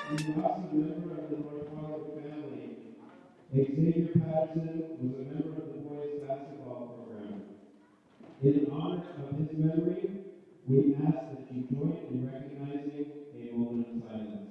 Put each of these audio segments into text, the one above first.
He was also a member of the North Hollywood family. Xavier Patterson was a member of the boys basketball program. In honor of his memory, we ask that you join in recognizing a moment of silence.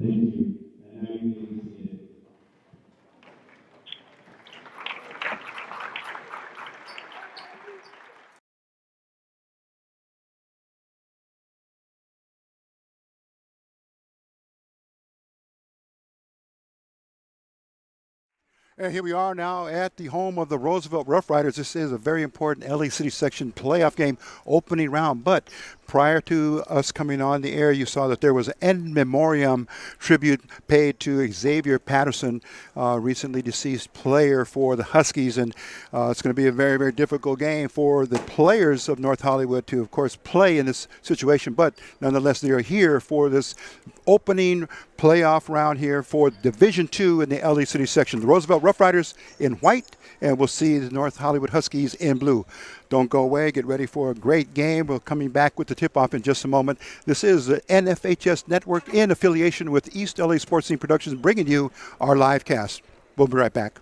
Thank you. And now you may be seated. And here we are now at the home of the Roosevelt Rough Riders. This is a very important LA City Section playoff game opening round. But prior to us coming on the air, you saw that there was an in memoriam tribute paid to Xavier Patterson, recently deceased player for the Huskies. And it's going to be a very, very difficult game for the players of North Hollywood to, of course, play in this situation. But nonetheless, they are here for this opening playoff round here for Division II in the LA City Section. The Roosevelt Rough Riders in white, and we'll see the North Hollywood Huskies in blue. Don't go away. Get ready for a great game. We're coming back with the tip-off in just a moment. This is the NFHS Network in affiliation with East LA Sports Scene Productions, bringing you our live cast. We'll be right back.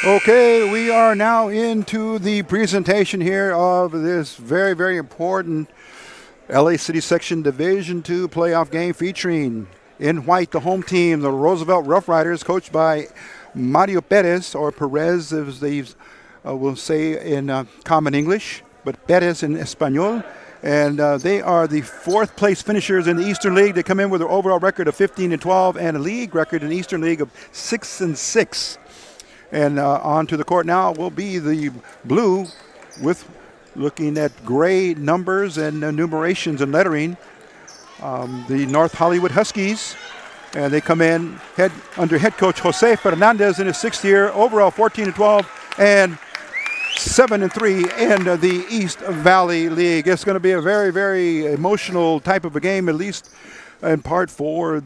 Okay, we are now into the presentation here of this very, very important LA City Section Division II playoff game featuring in white the home team, the Roosevelt Rough Riders, coached by Mario Perez, or Perez as they will say in common English, but Perez in Espanol. And they are the fourth place finishers in the Eastern League. They come in with an overall record of 15-12 and a league record in the Eastern League of 6-6. And on to the court now will be the blue, with looking at gray numbers and numerations and lettering. The North Hollywood Huskies, and they come in under head coach Jose Fernandez in his sixth year, overall 14-12 and 7-3 in the East Valley League. It's going to be a very, very emotional type of a game, at least in great part, for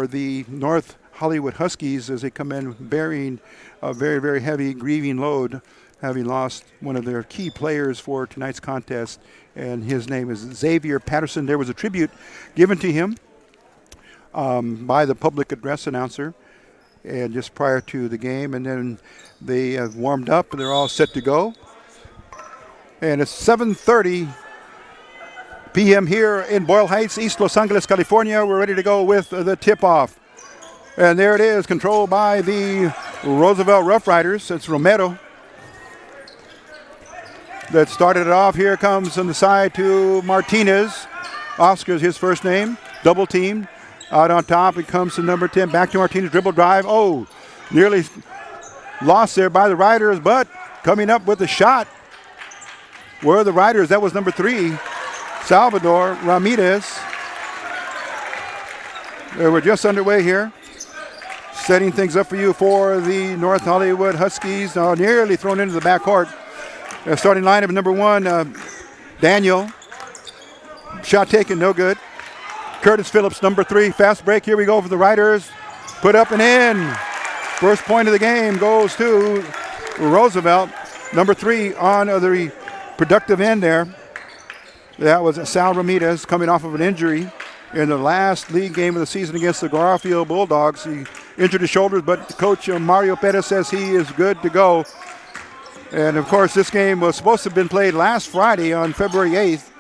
the North Hollywood Huskies, as they come in bearing a very, very heavy grieving load, having lost one of their key players for tonight's contest, and his name is Xavier Patterson. There was a tribute given to him by the public address announcer, and just prior to the game, and then they have warmed up and they're all set to go. And it's 7:30 p.m. here in Boyle Heights, East Los Angeles, California. We're ready to go with the tip-off. And there it is, controlled by the Roosevelt Rough Riders. It's Romero that started it off. Here comes on the side to Martinez. Oscar's his first name. Double teamed. Out on top, it comes to number 10. Back to Martinez, dribble drive. Oh, nearly lost there by the Riders, but coming up with a shot were the Riders. That was number 3, Salvador Ramirez. We're just underway here. Setting things up for you for the North Hollywood Huskies. Nearly thrown into the backcourt. Starting lineup number 1, Daniel. Shot taken, no good. Curtis Phillips, number 3. Fast break. Here we go for the Riders. Put up and in. First point of the game goes to Roosevelt. Number 3 on the productive end there. That was Sal Ramirez, coming off of an injury in the last league game of the season against the Garfield Bulldogs. He injured his shoulders, but Coach Mario Perez says he is good to go. And, of course, this game was supposed to have been played last Friday on February 8th,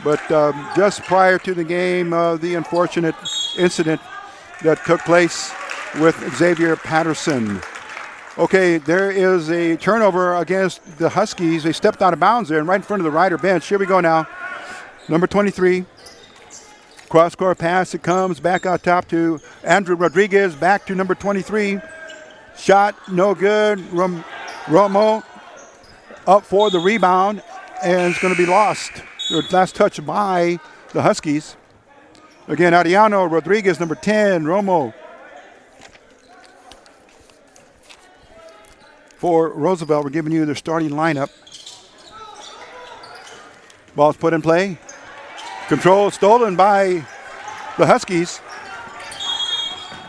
but just prior to the game, the unfortunate incident that took place with Xavier Patterson. Okay, there is a turnover against the Huskies. They stepped out of bounds there and right in front of the Rider bench. Here we go now. Number 23. Cross-court pass. It comes back out top to Andrew Rodriguez. Back to number 23. Shot, no good. Romo up for the rebound, and it's going to be lost. Last touch by the Huskies. Again, Ariano Rodriguez, number 10. Romo for Roosevelt. We're giving you their starting lineup. Ball's put in play. Control stolen by the Huskies.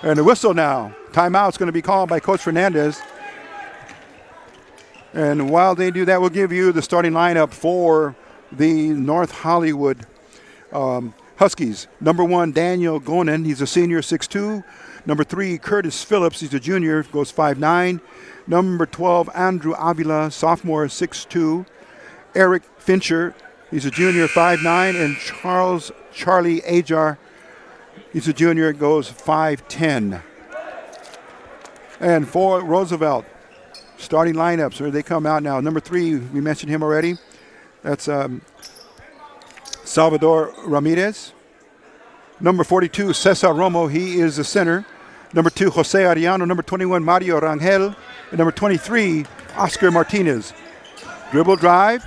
And the whistle now. Timeout's going to be called by Coach Fernandez. And while they do that, we'll give you the starting lineup for the North Hollywood Huskies. Number 1, Daniel Gonen. He's a senior, 6'2". Number 3, Curtis Phillips. He's a junior, goes 5'9". Number 12, Andrew Avila, sophomore, 6'2". Eric Fincher. He's a junior, 5'9", and Charlie Ajar, he's a junior, goes 5'10". And for Roosevelt, starting lineups, here they come out now. Number 3, we mentioned him already. That's Salvador Ramirez. Number 42, Cesar Romo, he is the center. Number 2, Jose Ariano. Number 21, Mario Rangel. And number 23, Oscar Martinez. Dribble drive.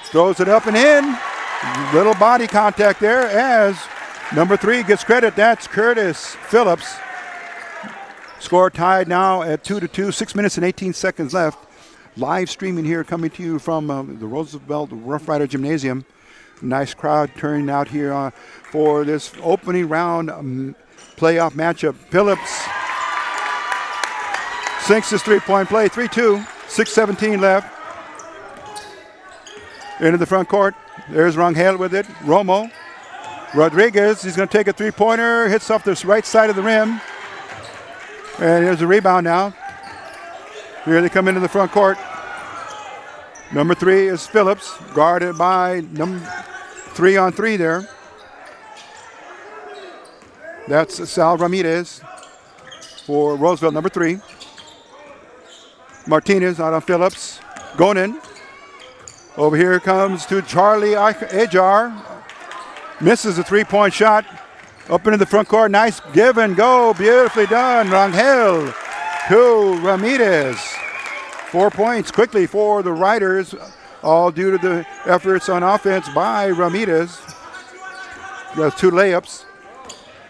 Throws it up and in. Little body contact there as number 3 gets credit. That's Curtis Phillips. Score tied now at 2-2. 6 minutes and 18 seconds left. Live streaming here coming to you from the Roosevelt Rough Rider Gymnasium. Nice crowd turning out here for this opening round playoff matchup. Phillips sinks his three-point play. 3-2. 6:17 left. Into the front court. There's Rangel with it. Romo. Rodriguez, he's going to take a three-pointer. Hits off the right side of the rim. And here's a rebound now. Here they come into the front court. Number 3 is Phillips, guarded by number 3-on-3 there. That's Sal Ramirez for Roosevelt, number 3. Martinez out on Phillips. Gonen. Over here comes to Charlie Ajar. Misses a three-point shot. Up into the front court. Nice give and go. Beautifully done. Rangel to Ramirez. 4 points quickly for the Riders, all due to the efforts on offense by Ramirez. Does 2 layups.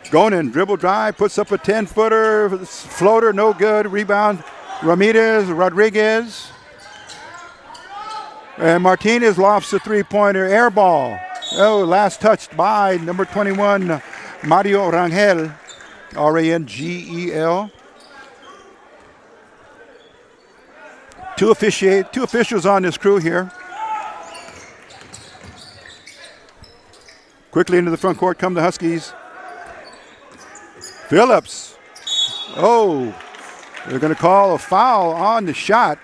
Gonen, dribble drive, puts up a 10-footer. Floater, no good. Rebound. Ramirez, Rodriguez. And Martinez lofts a three-pointer, air ball. Oh, last touched by number 21, Mario Rangel, R-A-N-G-E-L. Two officials on this crew here. Quickly into the front court come the Huskies. Phillips. Oh, they're going to call a foul on the shot.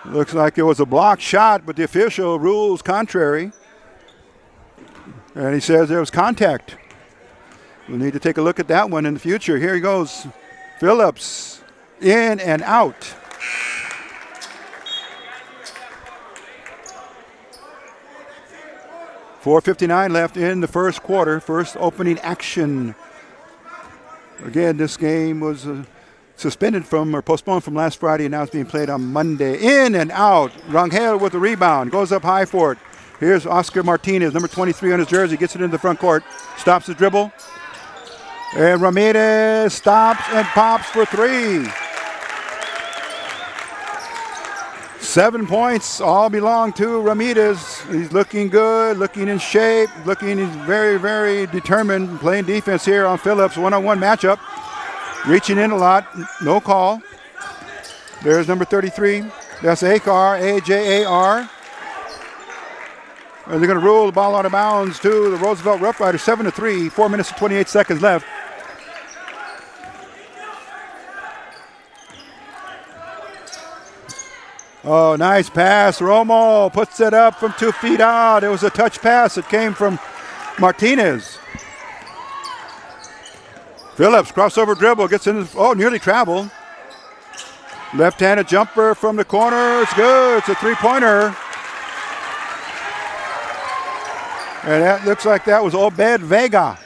Looks like it was a blocked shot, but the official rules contrary. And he says there was contact. We'll need to take a look at that one in the future. Here he goes. Phillips in and out. .4:59 left in the first quarter. First opening action. Again, this game was suspended from or postponed from last Friday, and now it's being played on Monday. In and out. Rangel with the rebound. Goes up high for it. Here's Oscar Martinez, number 23 on his jersey. Gets it into the front court. Stops the dribble. And Ramirez stops and pops for 3. 7 points all belong to Ramirez. He's looking good, looking in shape, he's very, very determined, playing defense here on Phillips. One-on-one matchup. Reaching in a lot, no call. There's number 33. That's Ajar, A-J-A-R. And they're going to rule the ball out of bounds to the Roosevelt Rough Riders, 7-3, 4 minutes and 28 seconds left. Oh, nice pass. Romo puts it up from 2 feet out. It was a touch pass. It came from Martinez. Phillips, crossover dribble, gets in, nearly traveled. Left-handed jumper from the corner. It's good. It's a three-pointer. And that looks like that was Obed Vega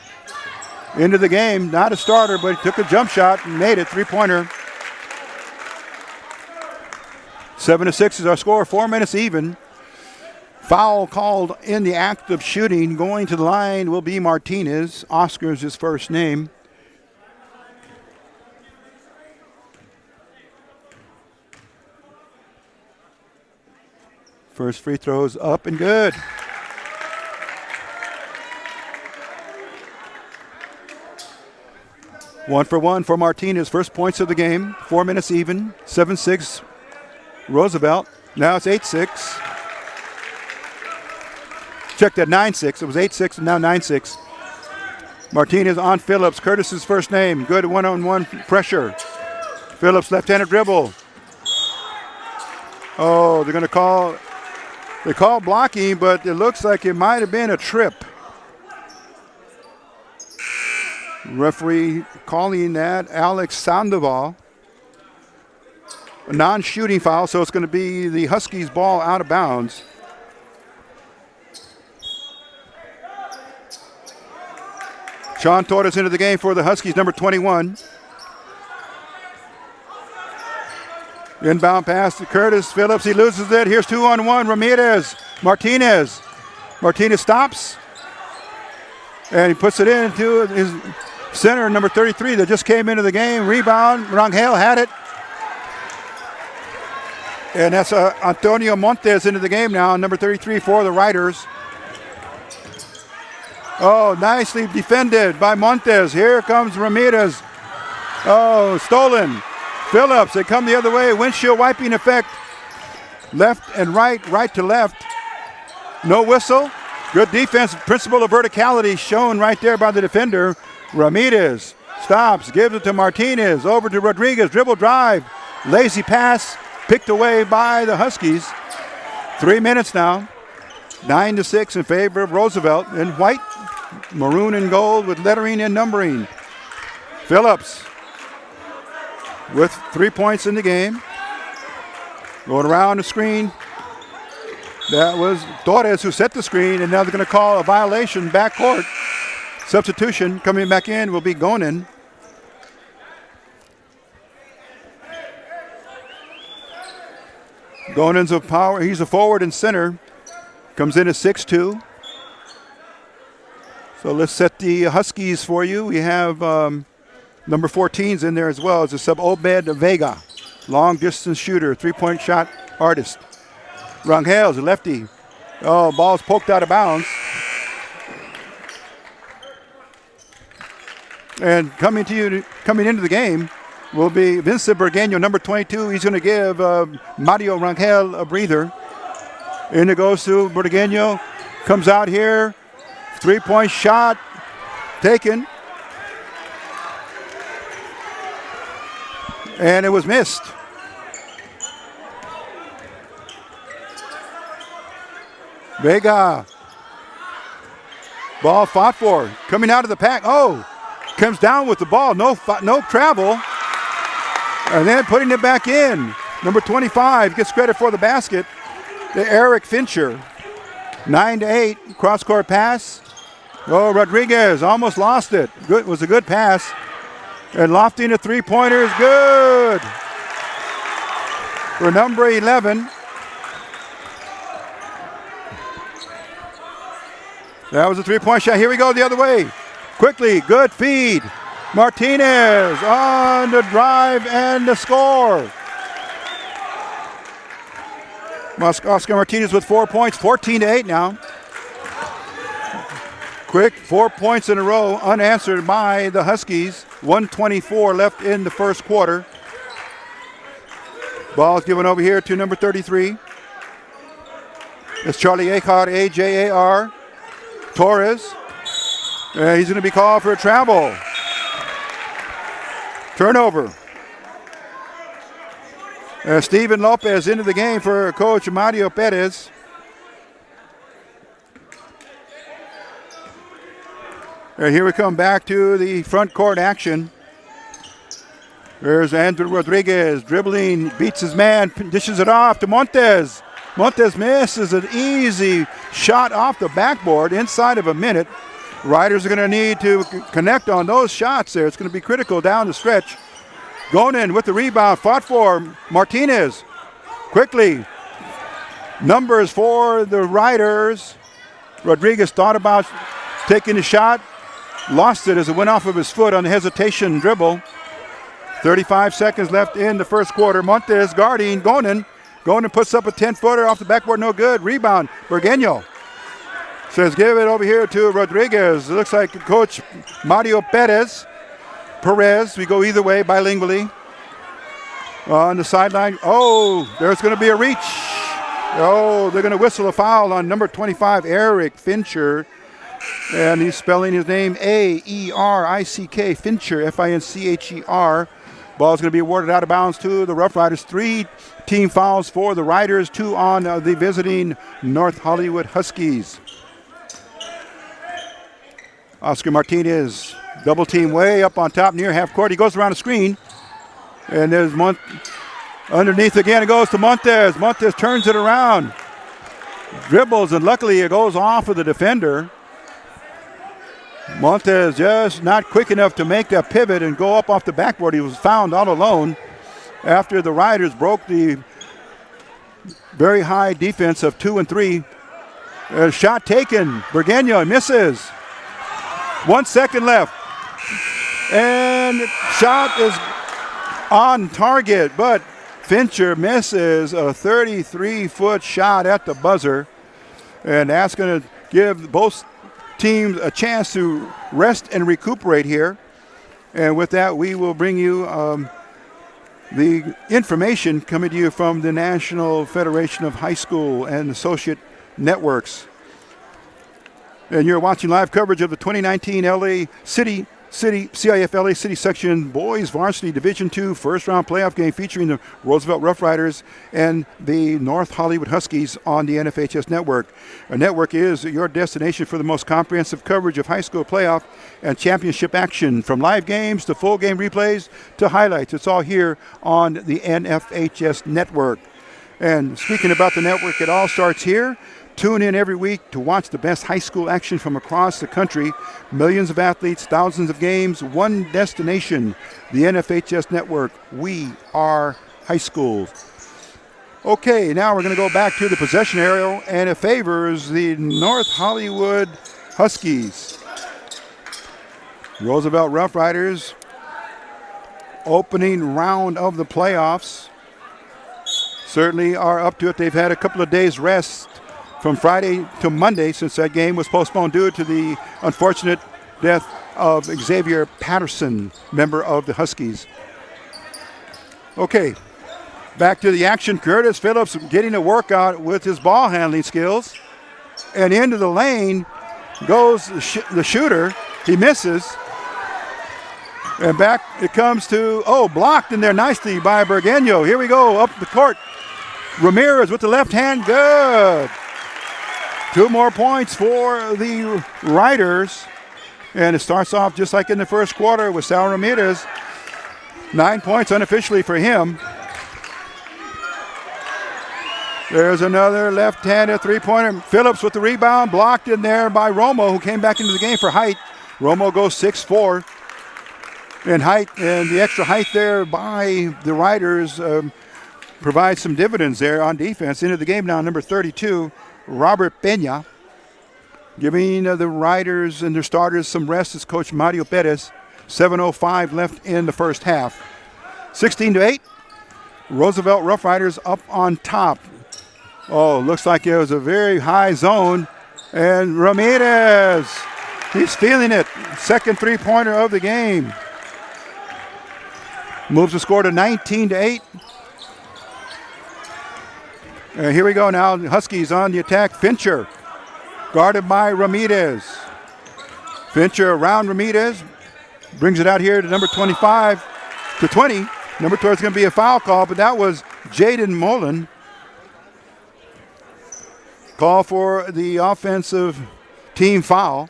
into the game. Not a starter, but he took a jump shot and made it. Three-pointer. 7-6 is our score. 4 minutes even. Foul called in the act of shooting. Going to the line will be Martinez. Oscar's his first name. First free throw's up and good. One for Martinez. First points of the game. 4 minutes even. 7-6 Roosevelt. Now it's 8-6. Check that, 9-6. It was 8-6 and now 9-6. Martinez on Phillips. Curtis's first name. Good one-on-one pressure. Phillips left-handed dribble. Oh, they're going to call. They call blocking, but it looks like it might have been a trip. Referee calling that Alex Sandoval. A non-shooting foul, so it's going to be the Huskies' ball out of bounds. Sean Torres into the game for the Huskies, number 21. Inbound pass to Curtis Phillips. He loses it. Here's 2-on-1. Ramirez. Martinez. Martinez stops. And he puts it into his center, number 33, that just came into the game. Rebound. Rangel had it. And that's Antonio Montes into the game now, number 33 for the Riders. Oh, nicely defended by Montes. Here comes Ramirez. Oh, stolen. Phillips, they come the other way. Windshield wiping effect. Left and right, right to left. No whistle. Good defense. Principle of verticality shown right there by the defender. Ramirez stops, gives it to Martinez. Over to Rodriguez. Dribble drive. Lazy pass. Picked away by the Huskies. 3 minutes now. 9-6 in favor of Roosevelt. In white, maroon and gold with lettering and numbering. Phillips with 3 points in the game. Going around the screen. That was Torres who set the screen, and now they're going to call a violation backcourt. Substitution coming back in will be Gonin. Gonin's a power. He's a forward and center. Comes in at 6'2". So let's set the Huskies for you. We have number 14's in there as well. It's a sub Obed Vega. Long distance shooter, 3-point shot artist. Rangel's a lefty. Oh, ball's poked out of bounds. And coming into the game will be Vincent Burgueño, number 22. He's going to give Mario Rangel a breather. In it goes to Burgueño. Comes out here. 3-point shot taken. And it was missed. Vega. Ball fought for. Coming out of the pack. Oh, comes down with the ball. No travel. And then putting it back in. Number 25 gets credit for the basket. To Eric Fincher. 9-8. Cross-court pass. Oh, Rodriguez almost lost it. Good, was a good pass. And lofting a three-pointer is good. For number 11. That was a three-point shot. Here we go the other way. Quickly, good feed. Martinez on the drive and the score. Oscar Martinez with 4 points, 14-8 now. Quick 4 points in a row, unanswered by the Huskies. 1:24 left in the first quarter. Ball's given over here to number 33. It's Charlie Ajar, A-J-A-R, Torres. He's going to be called for a travel. Turnover. Steven Lopez into the game for Coach Mario Perez. Here we come back to the front court action. There's Andrew Rodriguez dribbling, beats his man, dishes it off to Montes. Montes misses an easy shot off the backboard inside of a minute. Riders are going to need to connect on those shots there. It's going to be critical down the stretch. Gonin with the rebound, fought for Martinez. Quickly, numbers for the Riders. Rodriguez thought about taking a shot, lost it as it went off of his foot on the hesitation dribble. 35 seconds left in the first quarter. Montes guarding Gonin. Gonin puts up a 10-footer off the backboard, no good. Rebound, Burgueño. Says give it over here to Rodriguez. It looks like Coach Mario Perez. We go either way bilingually. On the sideline. Oh, there's going to be a reach. Oh, they're going to whistle a foul on number 25, Eric Fincher. And he's spelling his name A-E-R-I-C-K, Fincher, F-I-N-C-H-E-R. Ball's going to be awarded out of bounds to the Rough Riders. 3 team fouls for the Riders, 2 on the visiting North Hollywood Huskies. Oscar Martinez, double team way up on top near half court. He goes around the screen. And there's underneath again. It goes to Montes. Montes turns it around. Dribbles, and luckily it goes off of the defender. Montes just not quick enough to make that pivot and go up off the backboard. He was found all alone after the Riders broke the very high defense of 2 and 3. Shot taken. Burgueño misses. 1 second left. And shot is on target, but Fincher misses a 33-foot shot at the buzzer. And that's going to give both teams a chance to rest and recuperate here. And with that, we will bring you the information coming to you from the National Federation of High School and Associate Networks. And you're watching live coverage of the 2019 CIF LA City Section Boys Varsity Division II First Round Playoff game featuring the Roosevelt Rough Riders and the North Hollywood Huskies on the NFHS Network. Our network is your destination for the most comprehensive coverage of high school playoff and championship action, from live games to full game replays to highlights. It's all here on the NFHS Network. And speaking about the network, it all starts here. Tune in every week to watch the best high school action from across the country. Millions of athletes, thousands of games, one destination, the NFHS Network. We are high schools. Okay, now we're going to go back to the possession area, and it favors the North Hollywood Huskies. Roosevelt Rough Riders, opening round of the playoffs, certainly are up to it. They've had a couple of days rest from Friday to Monday since that game was postponed due to the unfortunate death of Xavier Patterson, member of the Huskies. Okay, back to the action. Curtis Phillips getting a workout with his ball handling skills. And into the lane goes the shooter. He misses. And back it comes to, blocked in there nicely by Burgueño. Here we go, up the court. Ramirez with the left hand, good. 2 more points for the Riders. And it starts off just like in the first quarter with Sal Ramirez. 9 points unofficially for him. There's another left-handed three-pointer. Phillips with the rebound, blocked in there by Romo, who came back into the game for height. Romo goes 6'4". And height, and the extra height there by the Riders provides some dividends there on defense. Into the game now, number 32, Robert Peña, giving the Riders and their starters some rest is Coach Mario Perez. 7:05 left in the first half. 16-8, Roosevelt Rough Riders up on top. Looks like it was a very high zone. And Ramirez, he's feeling it. Second three-pointer of the game. Moves the score to 19-8. Here we go now. Huskies on the attack. Fincher, guarded by Ramirez. Fincher around Ramirez. Brings it out here to number 25 to 20. Number 12 is going to be a foul call, but that was Jaden Mullen. Call for the offensive team foul.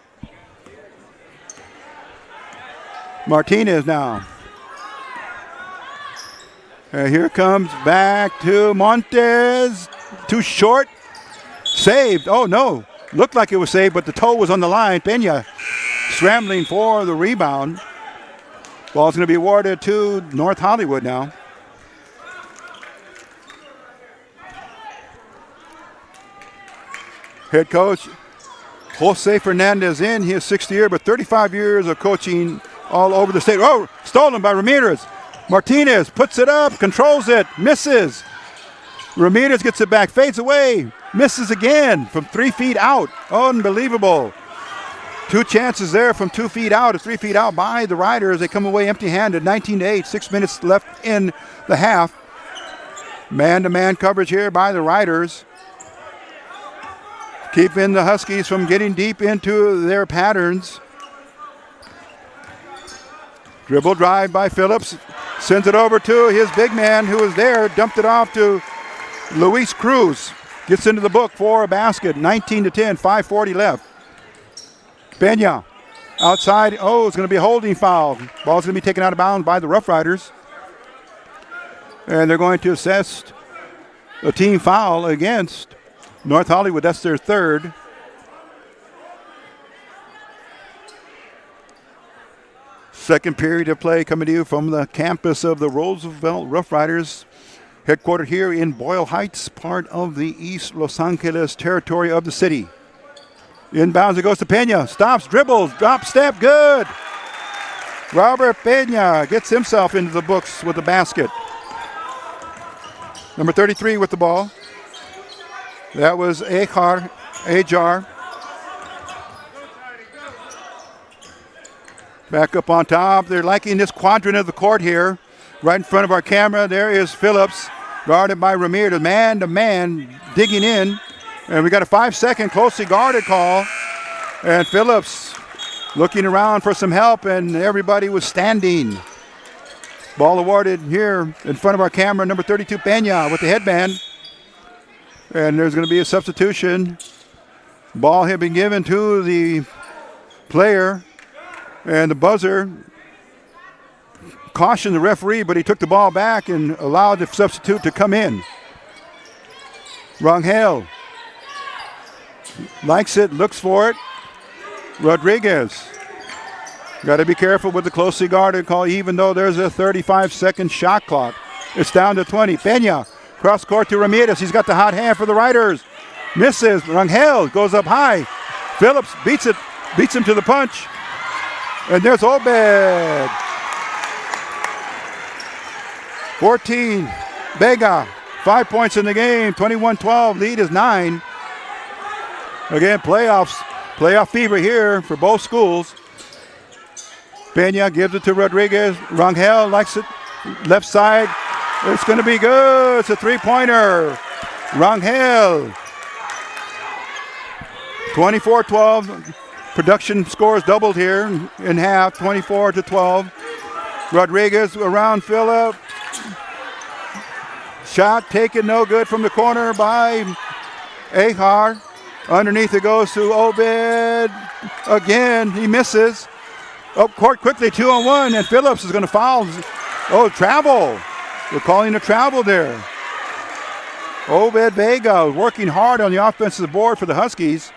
Martinez now. And here comes back to Montes. Too short. Saved. Oh, no. Looked like it was saved, but the toe was on the line. Pena scrambling for the rebound. Ball's going to be awarded to North Hollywood now. Head coach Jose Fernandez in his 6th year, but 35 years of coaching all over the state. Oh, stolen by Ramirez. Martinez puts it up, controls it, misses. Ramirez gets it back, fades away, misses again from 3 feet out. Unbelievable. 2 chances there from 2 feet out, 3 feet out by the Riders. They come away empty-handed, 19-8, 6 minutes left in the half. Man-to-man coverage here by the Riders, keeping the Huskies from getting deep into their patterns. Dribble drive by Phillips, sends it over to his big man who was there, dumped it off to Luis Cruz. Gets into the book for a basket, 19-10, 5:40 left. Pena outside. Oh, it's going to be a holding foul. Ball's going to be taken out of bounds by the Rough Riders. And they're going to assess a team foul against North Hollywood. That's their 3rd. Second period of play coming to you from the campus of the Roosevelt Rough Riders, headquartered here in Boyle Heights, part of the East Los Angeles territory of the city. Inbounds, it goes to Pena. Stops, dribbles, drop step, good. Robert Pena gets himself into the books with the basket. Number 33 with the ball. That was Ajar. Back up on top. They're liking this quadrant of the court here. Right in front of our camera, there is Phillips, guarded by Ramirez. Man-to-man, digging in. And we got a 5-second closely guarded call. And Phillips looking around for some help, and everybody was standing. Ball awarded here in front of our camera, number 32, Pena with the headband. And there's going to be a substitution. Ball had been given to the player, and the buzzer cautioned the referee, but he took the ball back and allowed the substitute to come in. Rangel likes it, looks for it. Rodriguez. Got to be careful with the closely guarded call, even though there's a 35-second shot clock. It's down to 20. Pena, cross court to Ramirez. He's got the hot hand for the Riders. Misses. Rangel goes up high. Phillips beats him to the punch. And there's Obed. 14. Vega. 5 points in the game. 21-12. Lead is 9. Again, playoff fever here for both schools. Pena gives it to Rodriguez. Rangel likes it. Left side. It's going to be good. It's a 3-pointer. Rangel. 24-12. Production scores doubled here in half. 24-12. Rodriguez around Phillip. Shot taken no good from the corner by Ahar. Underneath it goes to Obed. Again, he misses. Up court quickly, 2-on-1, and Phillips is going to foul. Oh, travel. We're calling a travel there. Obed Vega working hard on the offensive board for the Huskies.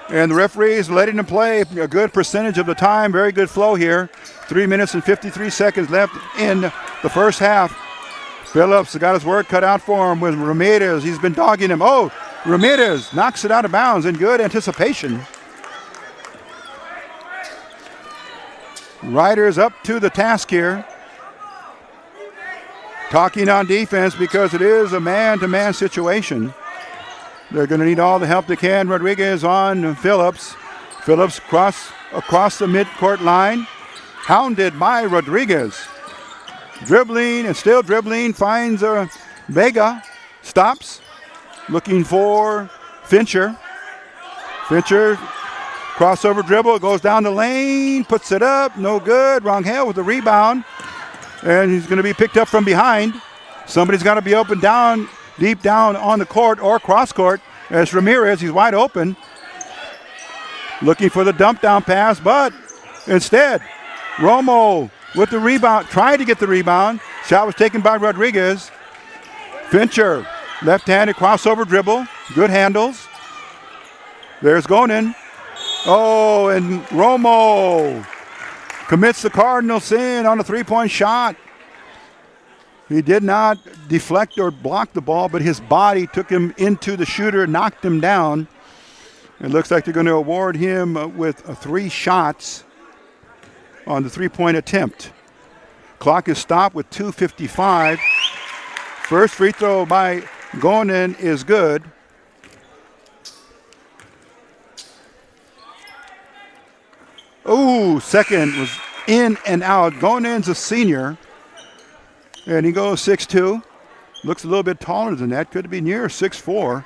And the referees letting them play a good percentage of the time. Very good flow here. 3 minutes and 53 seconds left in the first half. Phillips got his work cut out for him with Ramirez. He's been dogging him. Oh, Ramirez knocks it out of bounds in good anticipation. Riders up to the task here. Talking on defense because it is a man-to-man situation. They're going to need all the help they can. Rodriguez on Phillips. Phillips across the midcourt line. Hounded by Rodriguez. Dribbling and still dribbling. Finds Vega. Stops. looking for Fincher. Fincher, crossover dribble, goes down the lane, puts it up, no good. Rangel with the rebound, and he's going to be picked up from behind. Somebody's got to be open down, deep down on the court or cross court. As Ramirez, he's wide open, looking for the dump down pass, but instead, Romo with the rebound, tried to get the rebound. Shot was taken by Rodriguez. Fincher, left-handed crossover dribble, good handles. There's Gonen. Oh, and Romo commits the cardinal sin on a three-point shot. He did not deflect or block the ball, but his body took him into the shooter, knocked him down. It looks like they're going to award him with 3 shots on the three-point attempt. Clock is stopped with 2:55. First free throw by Gonen is good. Ooh, second was in and out. Gonen's a senior, and he goes 6'2". Looks a little bit taller than that. Could be near 6'4".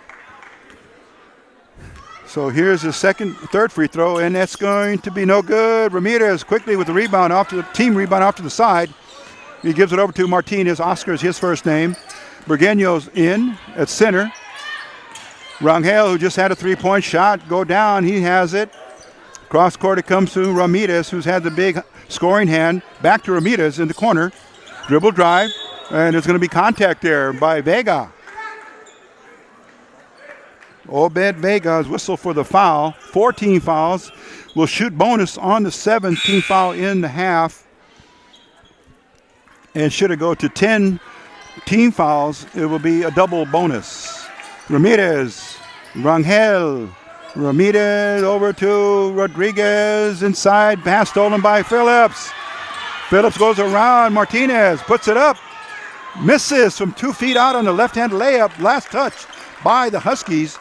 So here's his third free throw, and that's going to be no good. Ramirez quickly with the rebound team rebound off to the side. He gives it over to Martinez. Oscar is his first name. Burgueño's in at center. Rangel, who just had a three-point shot, go down. He has it. Cross court it comes to Ramirez, who's had the big scoring hand. Back to Ramirez in the corner. Dribble drive, and there's going to be contact there by Vega. Obed Vega's whistle for the foul. 14 fouls. Will shoot bonus on the 17th foul in the half. And should it go to 10 team fouls, it will be a double bonus. Ramirez, Rangel, Ramirez over to Rodriguez inside. Pass stolen by Phillips. Phillips goes around. Martinez puts it up. Misses from 2 feet out on the left-hand layup. Last touch by the Huskies.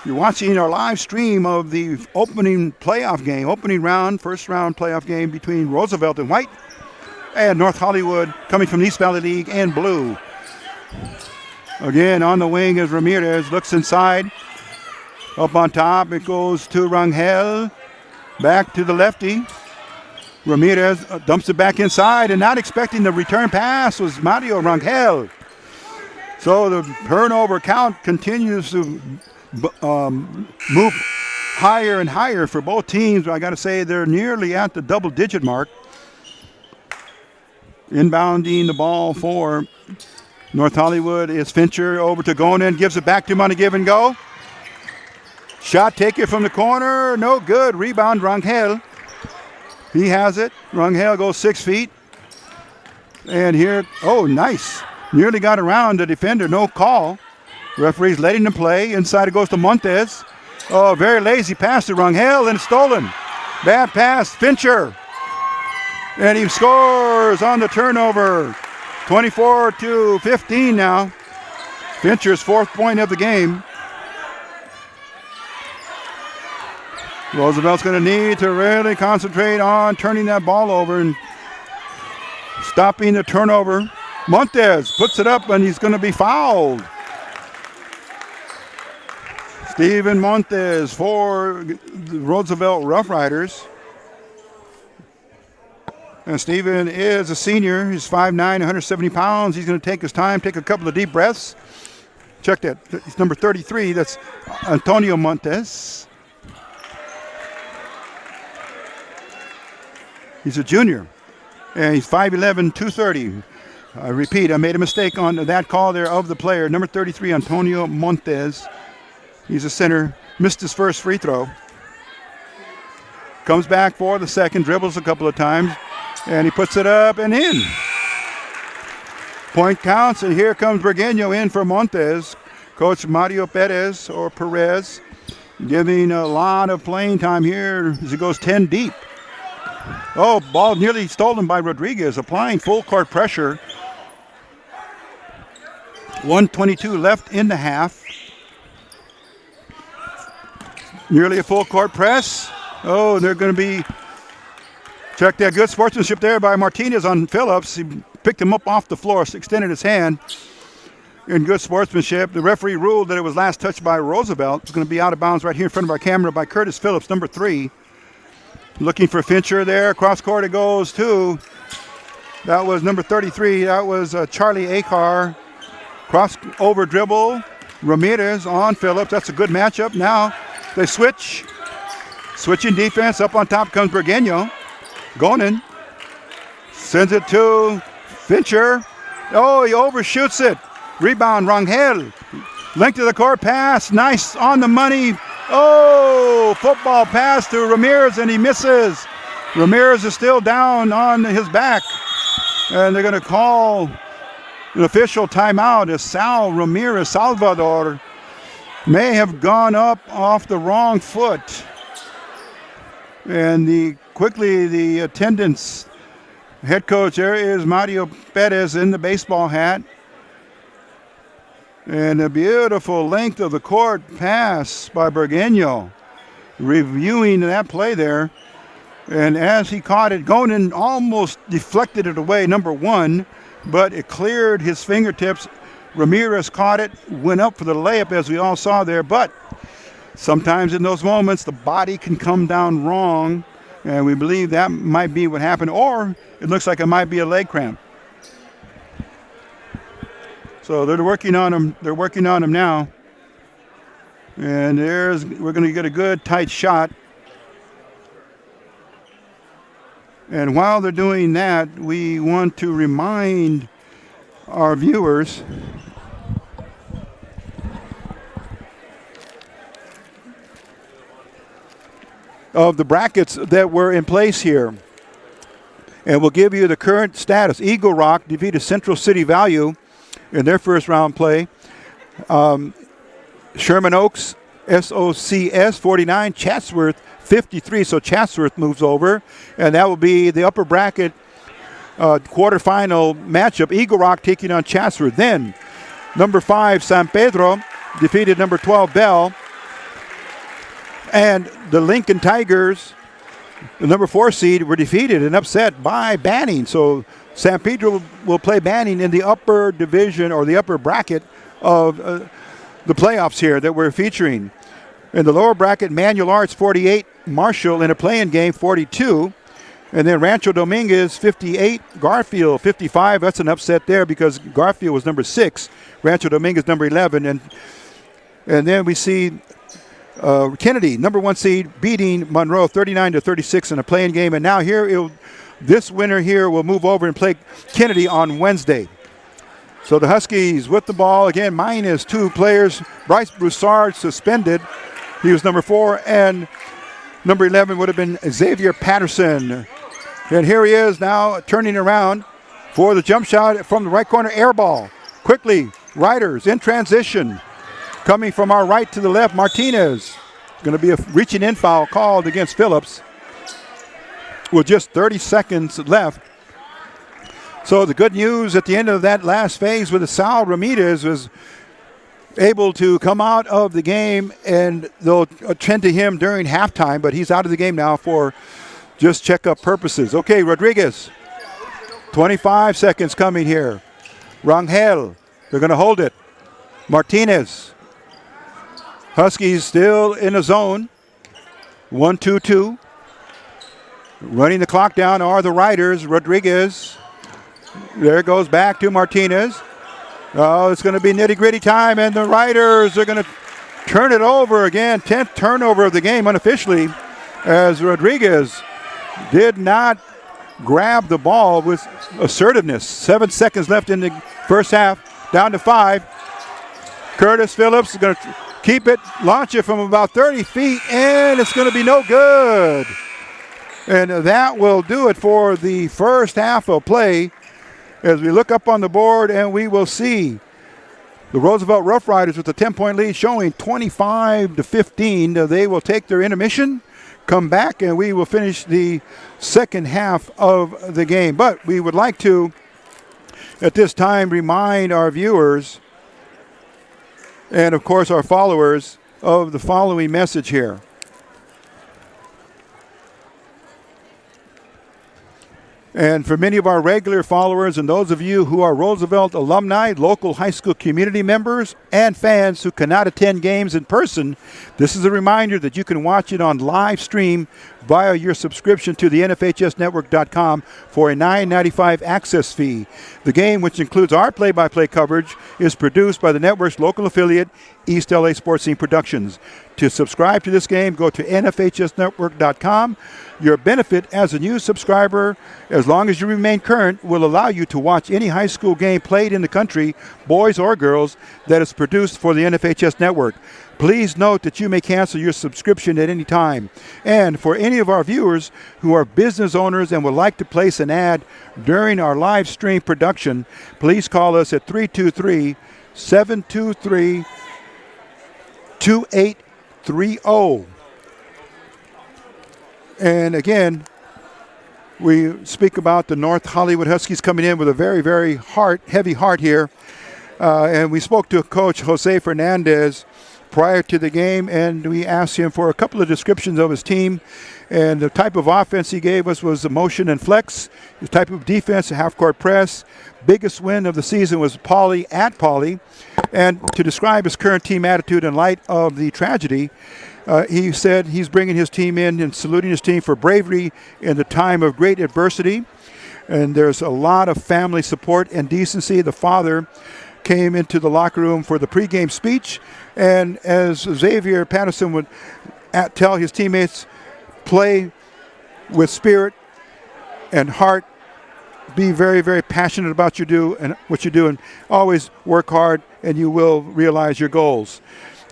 You're watching our live stream of the opening round, first round playoff game between Roosevelt and White and North Hollywood coming from the East Valley League and blue. Again, on the wing is Ramirez. Looks inside. Up on top, it goes to Rangel. Back to the lefty. Ramirez dumps it back inside, and not expecting the return pass was Mario Rangel. So the turnover count continues to move higher and higher for both teams. I got to say they're nearly at the double-digit mark. Inbounding the ball for North Hollywood is Fincher over to Gonen. Gives it back to him on a give and go. Shot taken from the corner. No good. Rebound Rangel. He has it. Rangel goes 6 feet. And here, oh, nice. Nearly got around the defender. No call. Referee's letting him play. Inside it goes to Montes. Oh, very lazy pass to Rangel and stolen. Bad pass. Fincher. And he scores on the turnover. 24-15 now. Fincher's 4th point of the game. Roosevelt's going to need to really concentrate on turning that ball over and stopping the turnover. Montes puts it up, and he's going to be fouled. Steven Montes for the Roosevelt Rough Riders. And Steven is a senior. He's 5'9", 170 pounds. He's going to take his time, take a couple of deep breaths. Check that. It's number 33. That's Antonio Montes. He's a junior. And he's 5'11", 230. I repeat, I made a mistake on that call there of the player. Number 33, Antonio Montes. He's a center. Missed his first free throw. Comes back for the second. Dribbles a couple of times. And he puts it up and in. Point counts, and here comes Burgueño in for Montes. Coach Mario Perez, giving a lot of playing time here as he goes 10 deep. Oh, ball nearly stolen by Rodriguez, applying full court pressure. 1:22 left in the half. Nearly a full court press. Oh, they're going to be... Check that good sportsmanship there by Martinez on Phillips. He picked him up off the floor, extended his hand. in good sportsmanship, the referee ruled that it was last touched by Roosevelt. It's going to be out of bounds right here in front of our camera by Curtis Phillips, number 3. Looking for Fincher there. Cross court it goes to. That was number 33. That was Charlie Akar. Cross over dribble. Ramirez on Phillips. That's a good matchup. Now they switch. Switching defense. Up on top comes Burgueño. Gonin sends it to Fincher. Oh, he overshoots it. Rebound, Rangel. Length of the court pass. Nice on the money. Oh, football pass to Ramirez, and he misses. Ramirez is still down on his back. And they're going to call an official timeout as Sal Ramirez Salvador may have gone up off the wrong foot. And quickly the attendance head coach, there is Mario Perez in the baseball hat. And a beautiful length of the court pass by Burgueño. Reviewing that play there. And as he caught it, Gonin almost deflected it away, number 1, but it cleared his fingertips. Ramirez caught it, went up for the layup as we all saw there. But sometimes in those moments, the body can come down wrong. And we believe that might be what happened. Or it looks like it might be a leg cramp. So they're working on him. They're working on him now. And we're going to get a good tight shot. And while they're doing that, we want to remind our viewers of the brackets that were in place here. And we'll give you the current status. Eagle Rock defeated Central City Value in their first round play. Sherman Oaks, SOCS 49, Chatsworth 53. So Chatsworth moves over, and that will be the upper bracket quarterfinal matchup. Eagle Rock taking on Chatsworth. Then number 5 San Pedro defeated number 12 Bell, and the Lincoln Tigers, the number 4 seed, were defeated and upset by Banning. So San Pedro will play Banning in the upper division or the upper bracket of the playoffs here that we're featuring. In the lower bracket, Manual Arts 48, Marshall in a play-in game 42. And then Rancho Dominguez 58, Garfield 55. That's an upset there because Garfield was number 6, Rancho Dominguez number 11. And then we see Kennedy, number 1 seed, beating Monroe 39-36 in a play-in game. And now here, this winner here will move over and play Kennedy on Wednesday. So the Huskies with the ball, again, minus 2 players. Bryce Broussard suspended. He was number 4, and number 11 would have been Xavier Patterson. And here he is now turning around for the jump shot from the right corner, air ball. Quickly, Riders in transition. Coming from our right to the left, Martinez. Going to be a reaching in foul called against Phillips with just 30 seconds left. So the good news at the end of that last phase with Sal Ramirez was able to come out of the game, and they'll attend to him during halftime, but he's out of the game now for just checkup purposes. Okay, Rodriguez, 25 seconds coming here. Rangel, they're going to hold it. Martinez. Huskies still in a zone. 1-2-2. Running the clock down are the Riders. Rodriguez. There goes back to Martinez. Oh, it's going to be nitty-gritty time, and the Riders are going to turn it over again. 10th turnover of the game unofficially, as Rodriguez did not grab the ball with assertiveness. 7 seconds left in the first half, down to 5. Curtis Phillips is going to keep it, launch it from about 30 feet, and it's going to be no good. And that will do it for the first half of play. As we look up on the board, and we will see the Roosevelt Rough Riders with a 10-point lead showing 25-15. They will take their intermission, come back, and we will finish the second half of the game. But we would like to, at this time, remind our viewers and, of course, our followers of the following message here. And for many of our regular followers and those of you who are Roosevelt alumni, local high school community members, and fans who cannot attend games in person, this is a reminder that you can watch it on live stream via your subscription to the NFHSnetwork.com for a $9.95 access fee. The game, which includes our play-by-play coverage, is produced by the network's local affiliate, East LA Sports Scene Productions. To subscribe to this game, go to NFHSnetwork.com. Your benefit as a new subscriber, as long as you remain current, will allow you to watch any high school game played in the country, boys or girls, that is produced for the NFHS network. Please note that you may cancel your subscription at any time. And for any of our viewers who are business owners and would like to place an ad during our live stream production, please call us at 323-723-2830. And again, we speak about the North Hollywood Huskies coming in with a very, very heavy heart here. And we spoke to Coach Jose Fernandez prior to the game, and we asked him for a couple of descriptions of his team. And the type of offense he gave us was the motion and flex. The type of defense, a half-court press. Biggest win of the season was Pauley at Pauley. And to describe his current team attitude in light of the tragedy, he said he's bringing his team in and saluting his team for bravery in the time of great adversity. And there's a lot of family support and decency. The father came into the locker room for the pregame speech, and as Xavier Patterson would tell his teammates, play with spirit and heart, be very, very passionate about what you do, and always work hard, and you will realize your goals.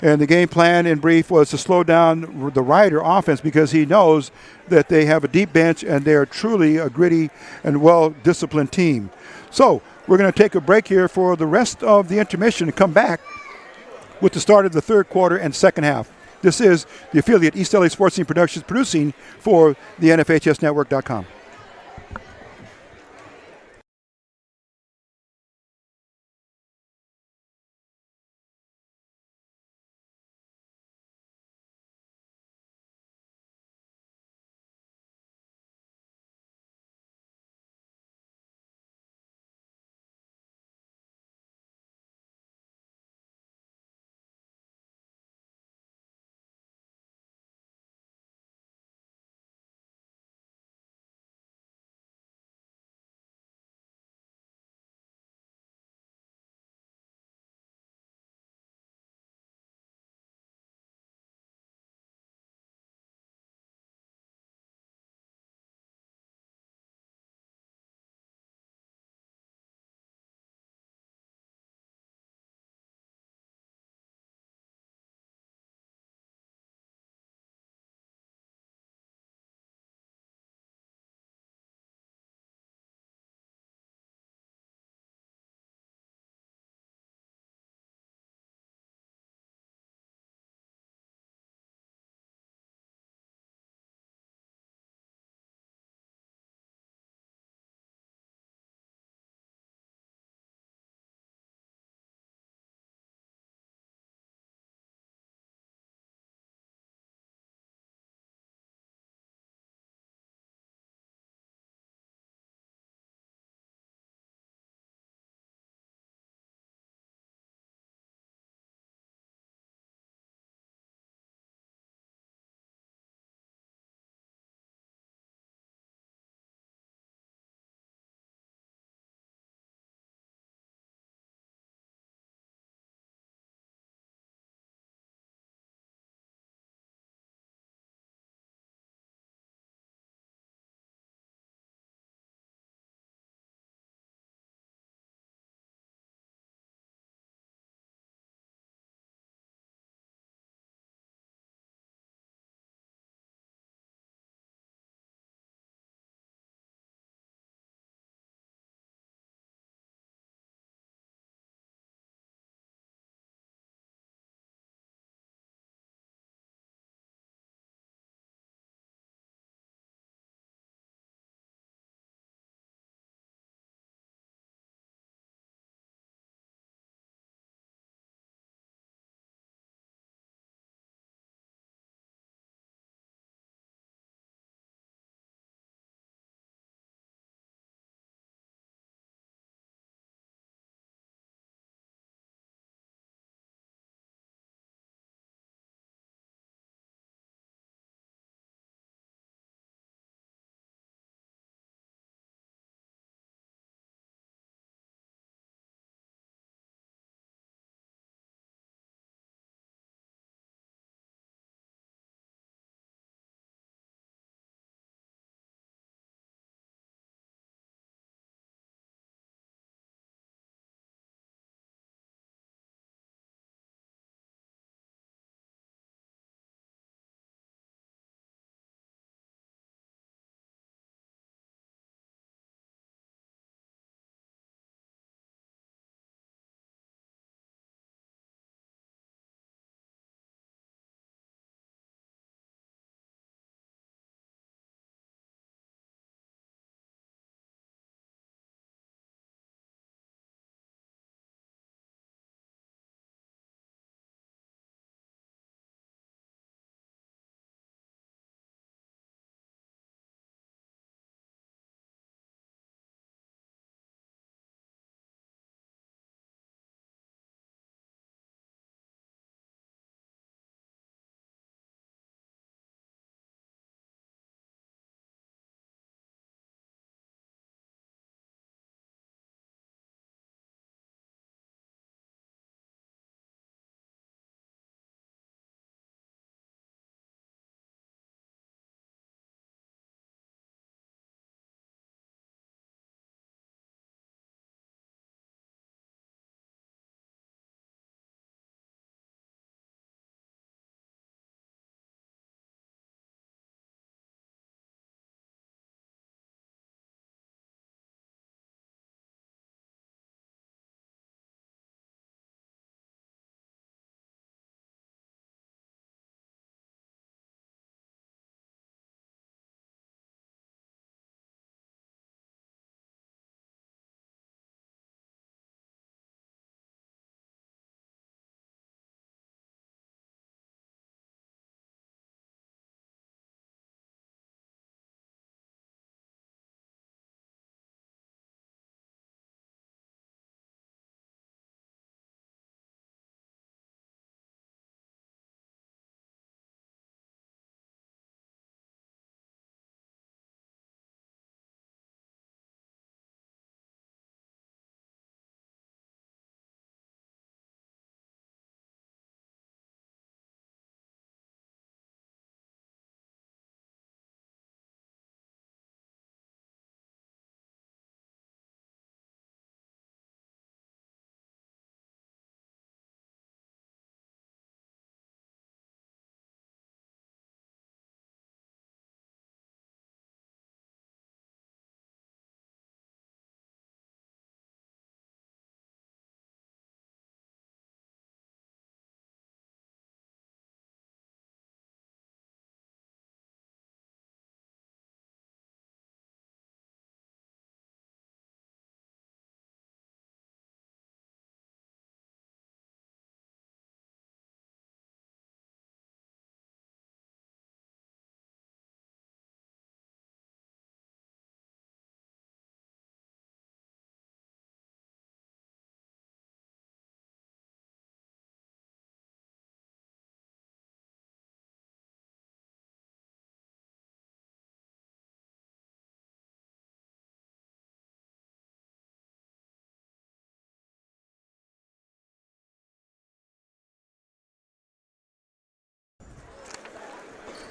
And the game plan, in brief, was to slow down the Rider offense because he knows that they have a deep bench and they are truly a gritty and well-disciplined team. So we're going to take a break here for the rest of the intermission and come back with the start of the third quarter and second half. This is the affiliate East LA Sports Scene Productions producing for the NFHSnetwork.com.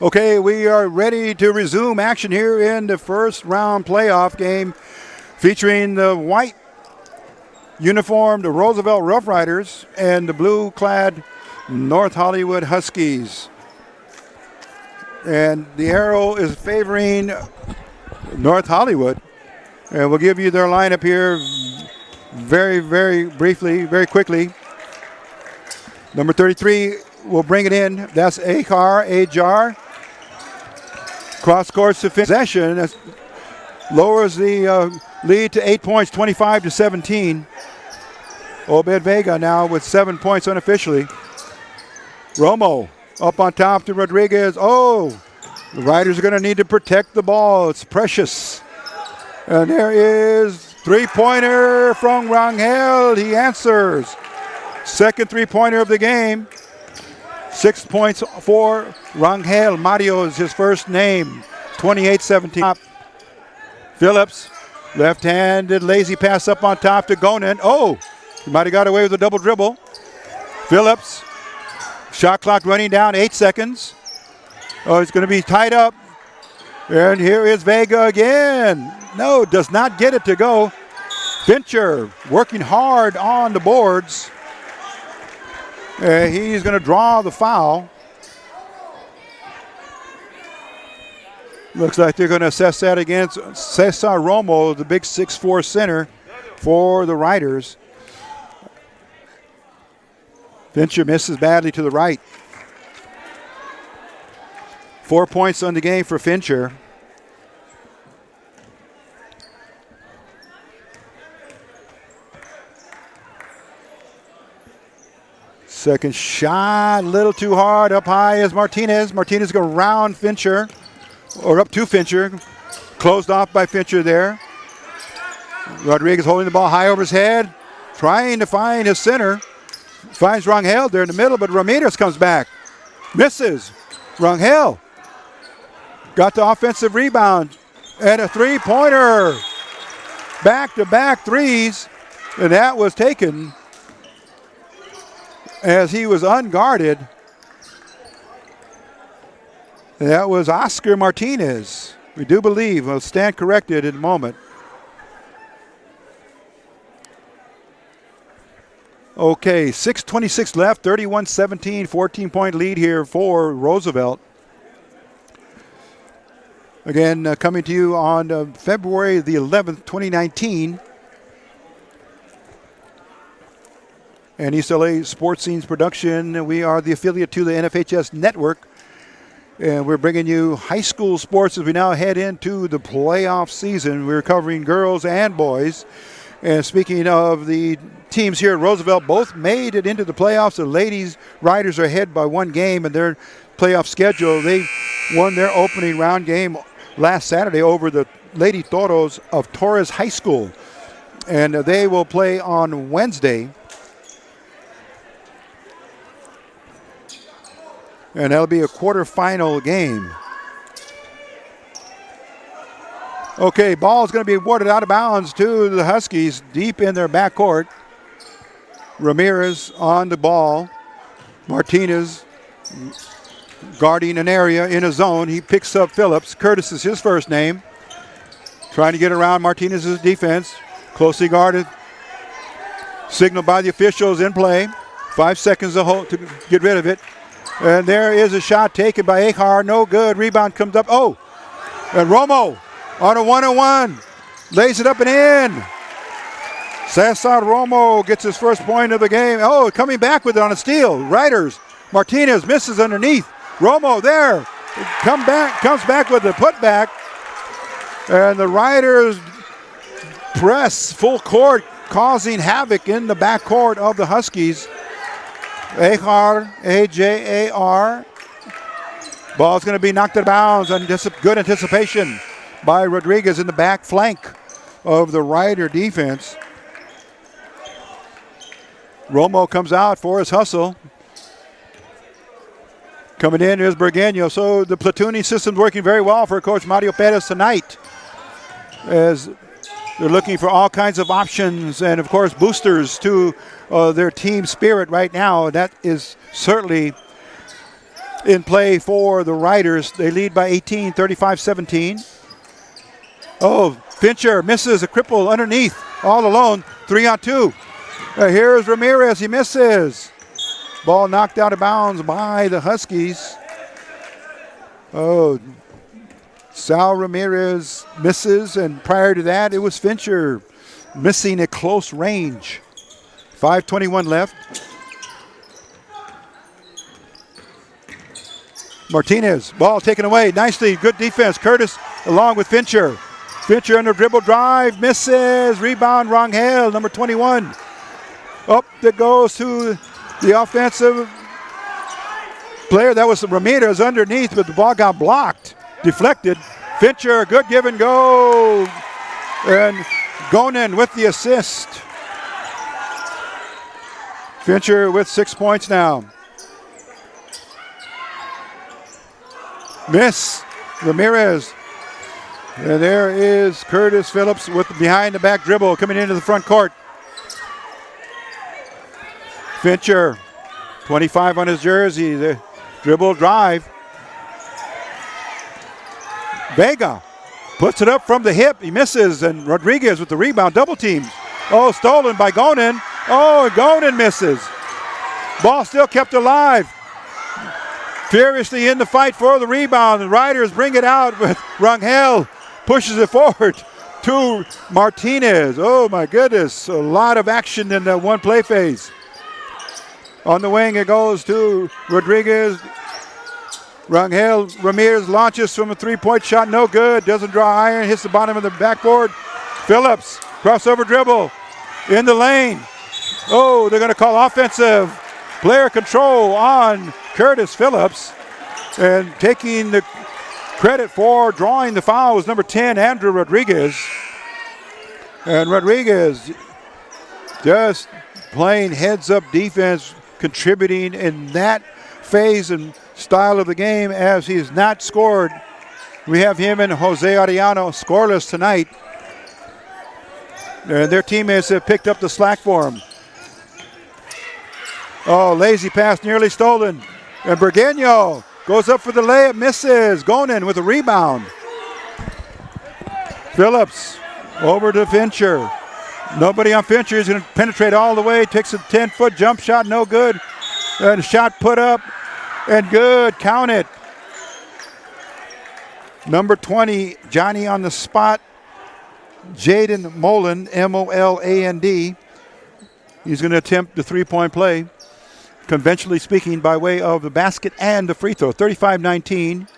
Okay, we are ready to resume action here in the first round playoff game featuring the white uniformed Roosevelt Rough Riders and the blue-clad North Hollywood Huskies. And the arrow is favoring North Hollywood. And we'll give you their lineup here very, very briefly, very quickly. Number 33 will bring it in. That's Ajar. Cross-court possession. That lowers the lead to 8 points, 25-17. Obed Vega now with 7 points unofficially. Romo up on top to Rodriguez. Oh, the Riders are going to need to protect the ball. It's precious. And there is three-pointer from Rangel. He answers. Second three-pointer of the game. 6 points for Rangel. Mario is his first name. 28-17. Phillips, left-handed lazy pass up on top to Gonen. Oh, he might have got away with a double dribble. Phillips, shot clock running down, 8 seconds. Oh, it's going to be tied up. And here is Vega again. No, does not get it to go. Fincher working hard on the boards. He's going to draw the foul. Looks like they're going to assess that against Cesar Romo, the big 6'4" center for the Riders. Fincher misses badly to the right. 4 points on the game for Fincher. Second shot, a little too hard. Up high is Martinez. Martinez going to round Fincher, or up to Fincher. Closed off by Fincher there. Rodriguez holding the ball high over his head, trying to find his center. Finds Rangel there in the middle, but Ramirez comes back. Misses. Rangel got the offensive rebound and a three-pointer. Back-to-back threes, and that was taken as he was unguarded. That was Oscar Martinez. We do believe. We'll stand corrected in a moment. Okay, 6:26 left, 31-17, 14-point lead here for Roosevelt. Again, coming to you on February the 11th, 2019. And East LA Sports Scenes production. We are the affiliate to the NFHS network. And we're bringing you high school sports as we now head into the playoff season. We're covering girls and boys. And speaking of the teams here at Roosevelt, both made it into the playoffs. The ladies Riders are ahead by one game in their playoff schedule. They won their opening round game last Saturday over the Lady Toros of Torres High School. And they will play on Wednesday. And that'll be a quarterfinal game. Okay, ball is going to be awarded out of bounds to the Huskies deep in their backcourt. Ramirez on the ball. Martinez guarding an area in a zone. He picks up Phillips. Curtis is his first name. Trying to get around Martinez's defense. Closely guarded. Signal by the officials in play. 5 seconds to get rid of it. And there is a shot taken by Ajar. No good. Rebound comes up. Oh, and Romo on a one-on-one. Lays it up and in. Cesar Romo gets his first point of the game. Oh, coming back with it on a steal. Riders. Martinez misses underneath. Romo there. Comes back with the putback. And the Riders press full court, causing havoc in the backcourt of the Huskies. Ajar, A-J-A-R. Ball's going to be knocked out of bounds on good anticipation by Rodriguez in the back flank of the Rider defense. Romo comes out for his hustle. Coming in is Burgueño. So the platooning system's working very well for Coach Mario Perez tonight, as they're looking for all kinds of options and, of course, boosters to their team spirit right now. That is certainly in play for the Riders. They lead by 18, 35-17. Oh, Fincher misses a cripple underneath, all alone, 3-on-2. Here's Ramirez, he misses. Ball knocked out of bounds by the Huskies. Oh, Sal Ramirez misses, and prior to that, it was Fincher missing at close range. 5:21 left. Martinez, ball taken away nicely, good defense. Curtis along with Fincher. Fincher under dribble drive, misses, rebound, Rangel, number 21. Up that goes to the offensive player. That was Ramirez underneath, but the ball got blocked, deflected. Fincher, good give and go. And Gonen with the assist. Fincher with 6 points now. Miss, Ramirez. And there is Curtis Phillips with the behind the back dribble coming into the front court. Fincher, 25 on his jersey, the dribble drive. Vega puts it up from the hip, he misses, and Rodriguez with the rebound, double team. Oh, stolen by Gonen. Oh, Gonen misses. Ball still kept alive. Furiously in the fight for the rebound. The Riders bring it out, but Rangel pushes it forward to Martinez. Oh my goodness, a lot of action in that one play phase. On the wing it goes to Rodriguez. Rangel Ramirez launches from a three-point shot, no good. Doesn't draw iron, hits the bottom of the backboard. Phillips, crossover dribble in the lane. Oh, they're going to call offensive player control on Curtis Phillips. And taking the credit for drawing the foul was number 10, Andrew Rodriguez. And Rodriguez just playing heads-up defense, contributing in that phase and style of the game as he has not scored. We have him and Jose Arellano scoreless tonight. And their teammates have picked up the slack for him. Oh, lazy pass nearly stolen. And Burgueño goes up for the layup, misses. Gonen with a rebound. Phillips over to Fincher. Nobody on Fincher. He's going to penetrate all the way. Takes a 10-foot jump shot, no good. And a shot put up and good. Count it. Number 20, Johnny on the spot. Jaden Moland, M-O-L-A-N-D. He's going to attempt the three-point play, conventionally speaking, by way of the basket and the free throw. 35-19.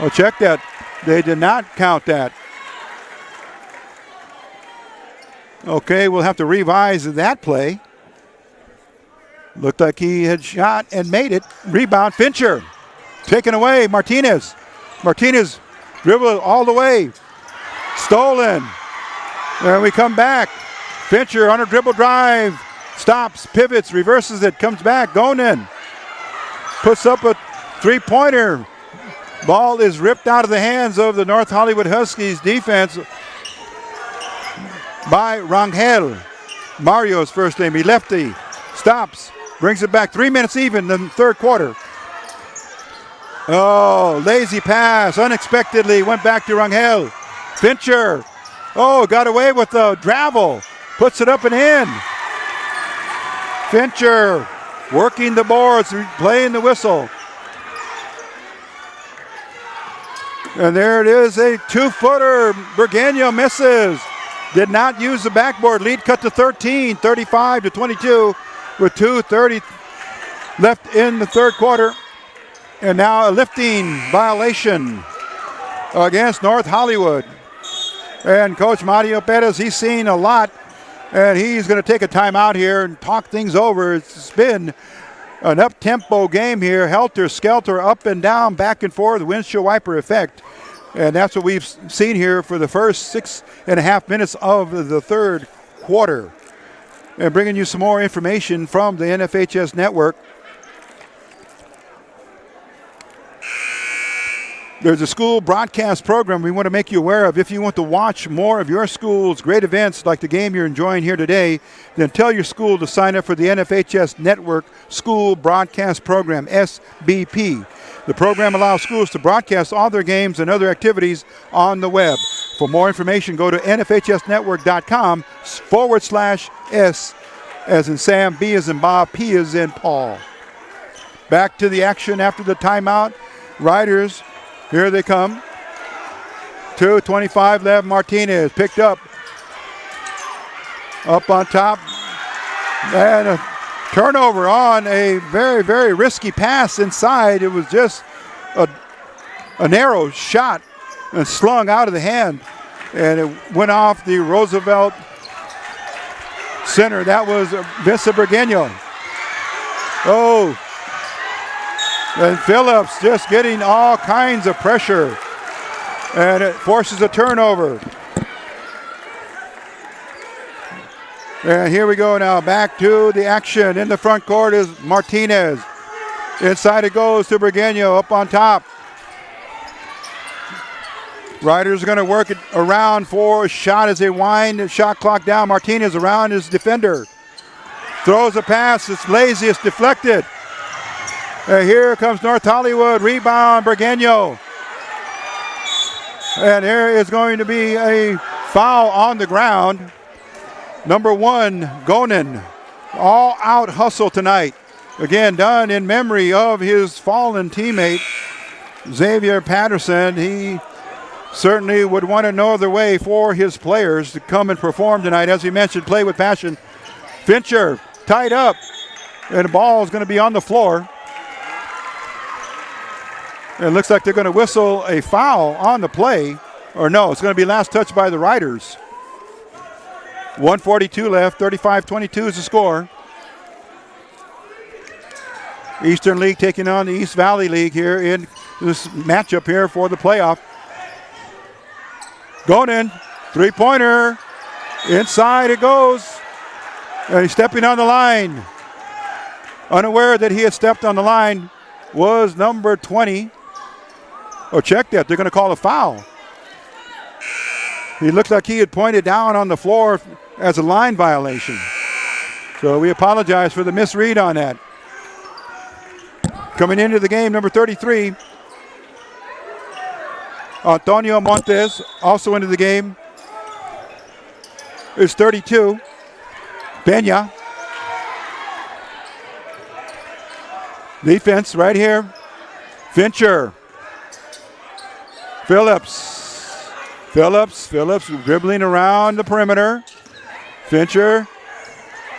Oh, check that. They did not count that. Okay, we'll have to revise that play. Looked like he had shot and made it. Rebound, Fincher. Taken away, Martinez. Martinez dribbled all the way. Stolen. And we come back. Fincher on a dribble drive. Stops, pivots, reverses it, comes back. Gonen puts up a three-pointer. Ball is ripped out of the hands of the North Hollywood Huskies defense by Rangel. Mario's first name. He lefty. Stops. Brings it back. 3 minutes even in the third quarter. Oh, lazy pass. Unexpectedly went back to Rangel. Fincher. Oh, got away with the travel. Puts it up and in. Fincher working the boards, playing the whistle. And there it is, a two-footer. Burgueño misses. Did not use the backboard. Lead cut to 13, 35-22 with 2:30 left in the third quarter. And now a lifting violation against North Hollywood. And Coach Mario Perez, he's seen a lot, and he's going to take a timeout here and talk things over. It's been an up-tempo game here, helter-skelter, up and down, back and forth, windshield wiper effect. And that's what we've seen here for the first 6.5 minutes of the third quarter. And bringing you some more information from the NFHS network. There's a school broadcast program we want to make you aware of. If you want to watch more of your school's great events like the game you're enjoying here today, then tell your school to sign up for the NFHS Network School Broadcast Program, SBP. The program allows schools to broadcast all their games and other activities on the web. For more information, go to nfhsnetwork.com/S as in Sam, B as in Bob, P as in Paul. Back to the action after the timeout. Riders, here they come. 2:25 left. Martinez picked up on top. And a turnover on a very, very risky pass inside. It was just a narrow shot and slung out of the hand. And it went off the Roosevelt center. That was Vince Burgueño. Oh. And Phillips just getting all kinds of pressure. And it forces a turnover. And here we go now, back to the action. In the front court is Martinez. Inside it goes to Burgueño, up on top. Riders are going to work it around for a shot as they wind the shot clock down. Martinez around his defender. Throws a pass, it's lazy, it's deflected. And here comes North Hollywood, rebound, Burgueño. And there is going to be a foul on the ground. Number 1, Gonen, all out hustle tonight. Again, done in memory of his fallen teammate, Xavier Patterson. He certainly would want no other way for his players to come and perform tonight. As we mentioned, play with passion. Fincher tied up, and the ball is going to be on the floor. It looks like they're going to whistle a foul on the play. Or no, it's going to be last touch by the Riders. 1:42 left, 35-22 is the score. Eastern League taking on the East Valley League here in this matchup here for the playoff. Gonen, three-pointer. Inside it goes. And he's stepping on the line. Unaware that he had stepped on the line was number 20. Oh, check that. They're going to call a foul. He looked like he had pointed down on the floor as a line violation. So we apologize for the misread on that. Coming into the game, number 33, Antonio Montes, also into the game, is 32. Peña. Defense right here. Fincher. Phillips dribbling around the perimeter. Fincher.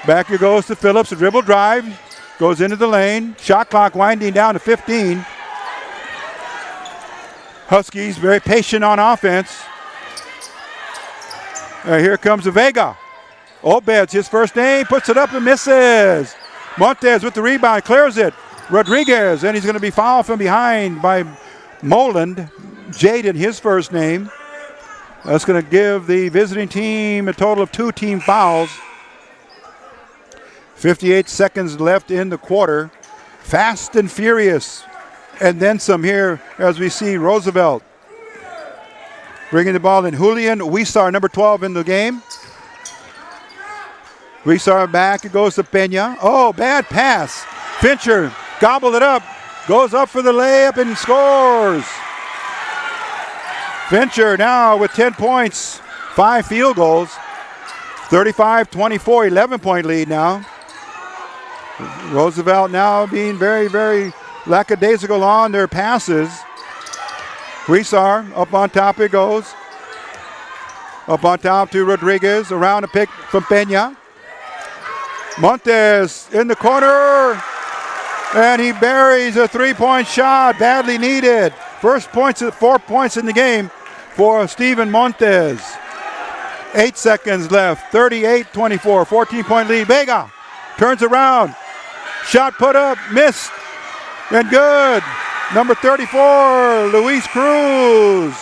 Back it goes to Phillips. A dribble drive. Goes into the lane. Shot clock winding down to 15. Huskies very patient on offense. Here comes Vega. Obed's his first name. Puts it up and misses. Montes with the rebound. Clears it. Rodriguez. And he's going to be fouled from behind by Moland. Jaden, his first name. That's going to give the visiting team a total of 2 team fouls. 58 seconds left in the quarter. Fast and furious. And then some here as we see Roosevelt bringing the ball in. Julian Huizar, number 12 in the game. Huizar back. It goes to Peña. Oh, bad pass. Fincher gobbled it up. Goes up for the layup and scores. Fincher now with 10 points, 5 field goals. 35-24, 11-point lead now. Roosevelt now being very, very lackadaisical on their passes. Huizar, up on top it goes. Up on top to Rodriguez, around a pick from Peña. Montes in the corner, and he buries a 3-point shot, badly needed. First points, 4 points in the game for Steven Montes. 8 seconds left, 38-24, 14-point lead. Vega turns around, shot put up, missed, and good. Number 34, Luis Cruz,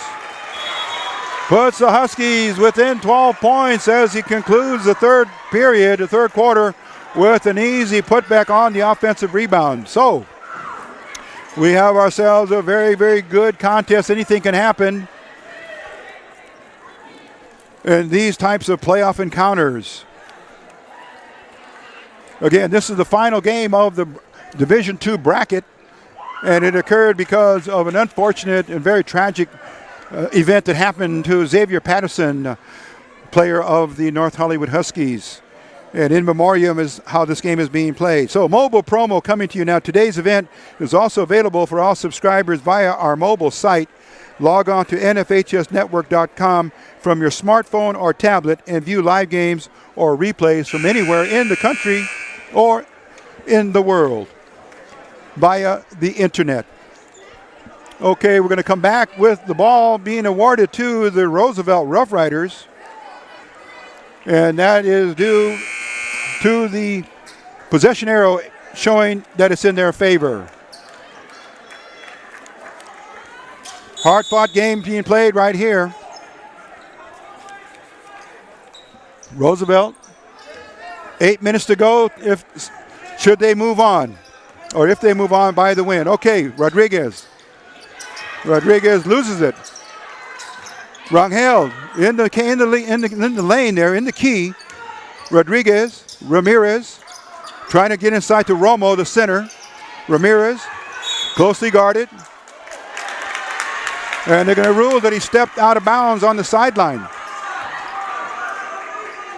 puts the Huskies within 12 points as he concludes the third period, the third quarter, with an easy putback on the offensive rebound. So, We have ourselves a very, very good contest. Anything can happen in these types of playoff encounters. Again, this is the final game of the Division II bracket, and it occurred because of an unfortunate and very tragic event that happened to Xavier Patterson, player of the North Hollywood Huskies. And in memoriam is how this game is being played. So mobile promo coming to you now. Today's event is also available for all subscribers via our mobile site. Log on to nfhsnetwork.com from your smartphone or tablet and view live games or replays from anywhere in the country or in the world via the internet. Okay, we're going to come back with the ball being awarded to the Roosevelt Rough Riders. And that is due to the possession arrow showing that it's in their favor. Hard-fought game being played right here. Roosevelt, 8 minutes to go. Should they move on, or if they move on by the win. Okay, Rodriguez loses it. Rangel in the lane there, in the key. Ramirez trying to get inside to Romo, the center. Ramirez closely guarded. And they're going to rule that he stepped out of bounds on the sideline.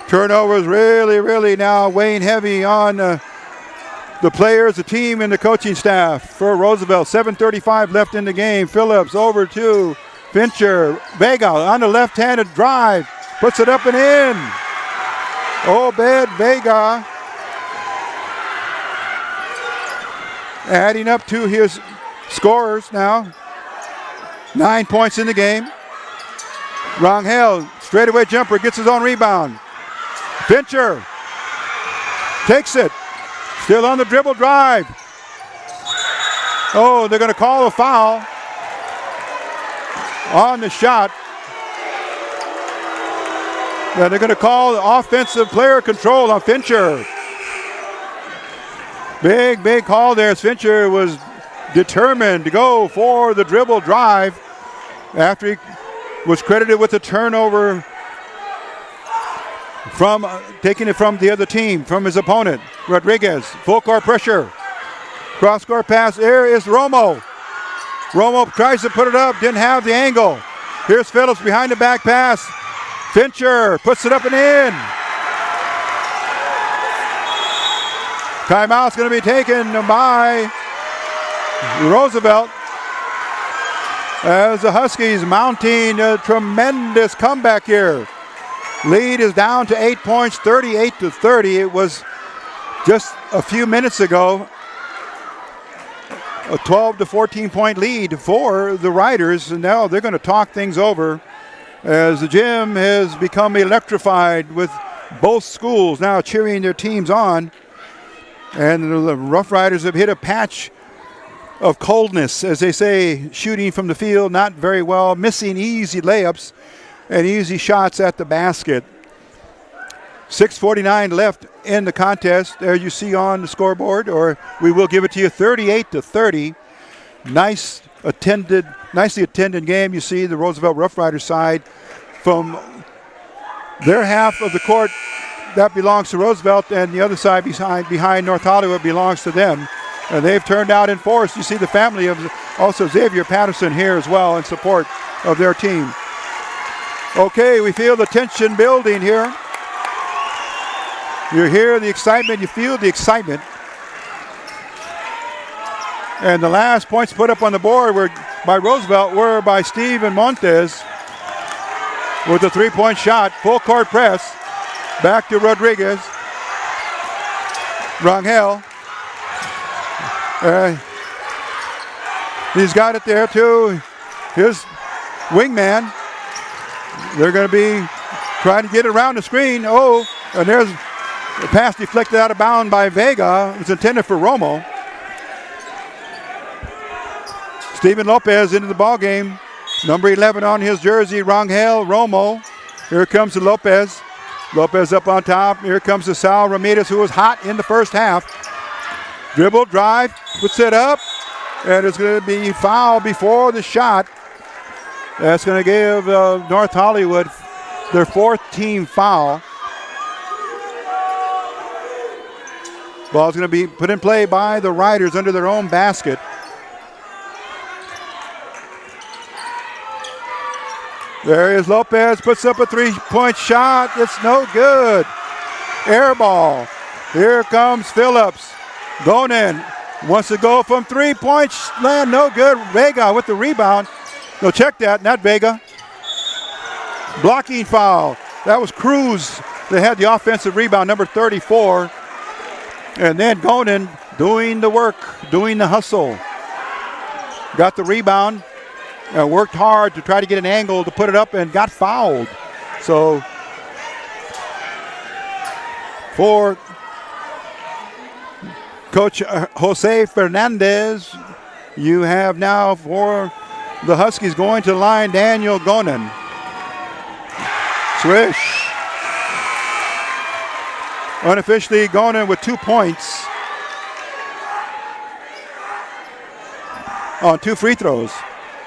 Turnovers really, really now weighing heavy on the players, the team, and the coaching staff for Roosevelt. 7:35 left in the game. Phillips over to Fincher. Vega on the left-handed drive. Puts it up and in. Obed Vega adding up to his scorers now. 9 points in the game. Rangel, straightaway jumper, gets his own rebound. Fincher takes it. Still on the dribble drive. Oh, they're going to call a foul on the shot. Now they're going to call the offensive player control on Fincher. Big call there. Fincher was determined to go for the dribble drive after he was credited with the turnover from taking it from the other team, from his opponent. Rodriguez, full court pressure. Cross court pass. There is Romo. Romo tries to put it up, didn't have the angle. Here's Phillips behind the back pass. Fincher puts it up and in. Timeout's going to be taken by Roosevelt as the Huskies mounting a tremendous comeback here. Lead is down to 8 points, 38-30. It was just a few minutes ago a 12 to 14 point lead for the Riders, and now they're going to talk things over as the gym has become electrified with both schools now cheering their teams on. And the Rough Riders have hit a patch of coldness, as they say, shooting from the field not very well, missing easy layups and easy shots at the basket. 6:49 left in the contest. There you see on the scoreboard, or we will give it to you, 38-30. Nicely attended game. You see the Roosevelt Rough Riders side from their half of the court that belongs to Roosevelt, and the other side behind North Hollywood belongs to them. And they've turned out in force. You see the family of also Xavier Patterson here as well in support of their team. Okay, we feel the tension building here. You hear the excitement, you feel the excitement. And the last points put up on the board by Roosevelt were by Steven Montes with a three-point shot, full court press. Back to Rodriguez. Rangel. He's got it there too. His wingman. They're going to be trying to get it around the screen. Oh, and there's a pass deflected out of bounds by Vega. It was intended for Romo. Steven Lopez into the ball game. Number 11 on his jersey, Rangel Romo. Here comes the Lopez. Lopez up on top. Here comes the Sal Ramirez, who was hot in the first half. Dribble, drive, puts it up. And it's going to be foul before the shot. That's going to give North Hollywood their 4th team foul. Ball's going to be put in play by the Riders under their own basket. There is Lopez, puts up a 3-point shot. It's no good. Air ball. Here comes Phillips. Gonen wants to go from 3-point land. No good. Vega with the rebound. No, check that. Not Vega. Blocking foul. That was Cruz. They had the offensive rebound, number 34. And then Gonen doing the work, doing the hustle. Got the rebound. Worked hard to try to get an angle to put it up and got fouled. So for Coach Jose Fernandez, you have now for the Huskies going to the line, Daniel Gonen. Swish. Unofficially, Gonen with 2 points on 2 free throws.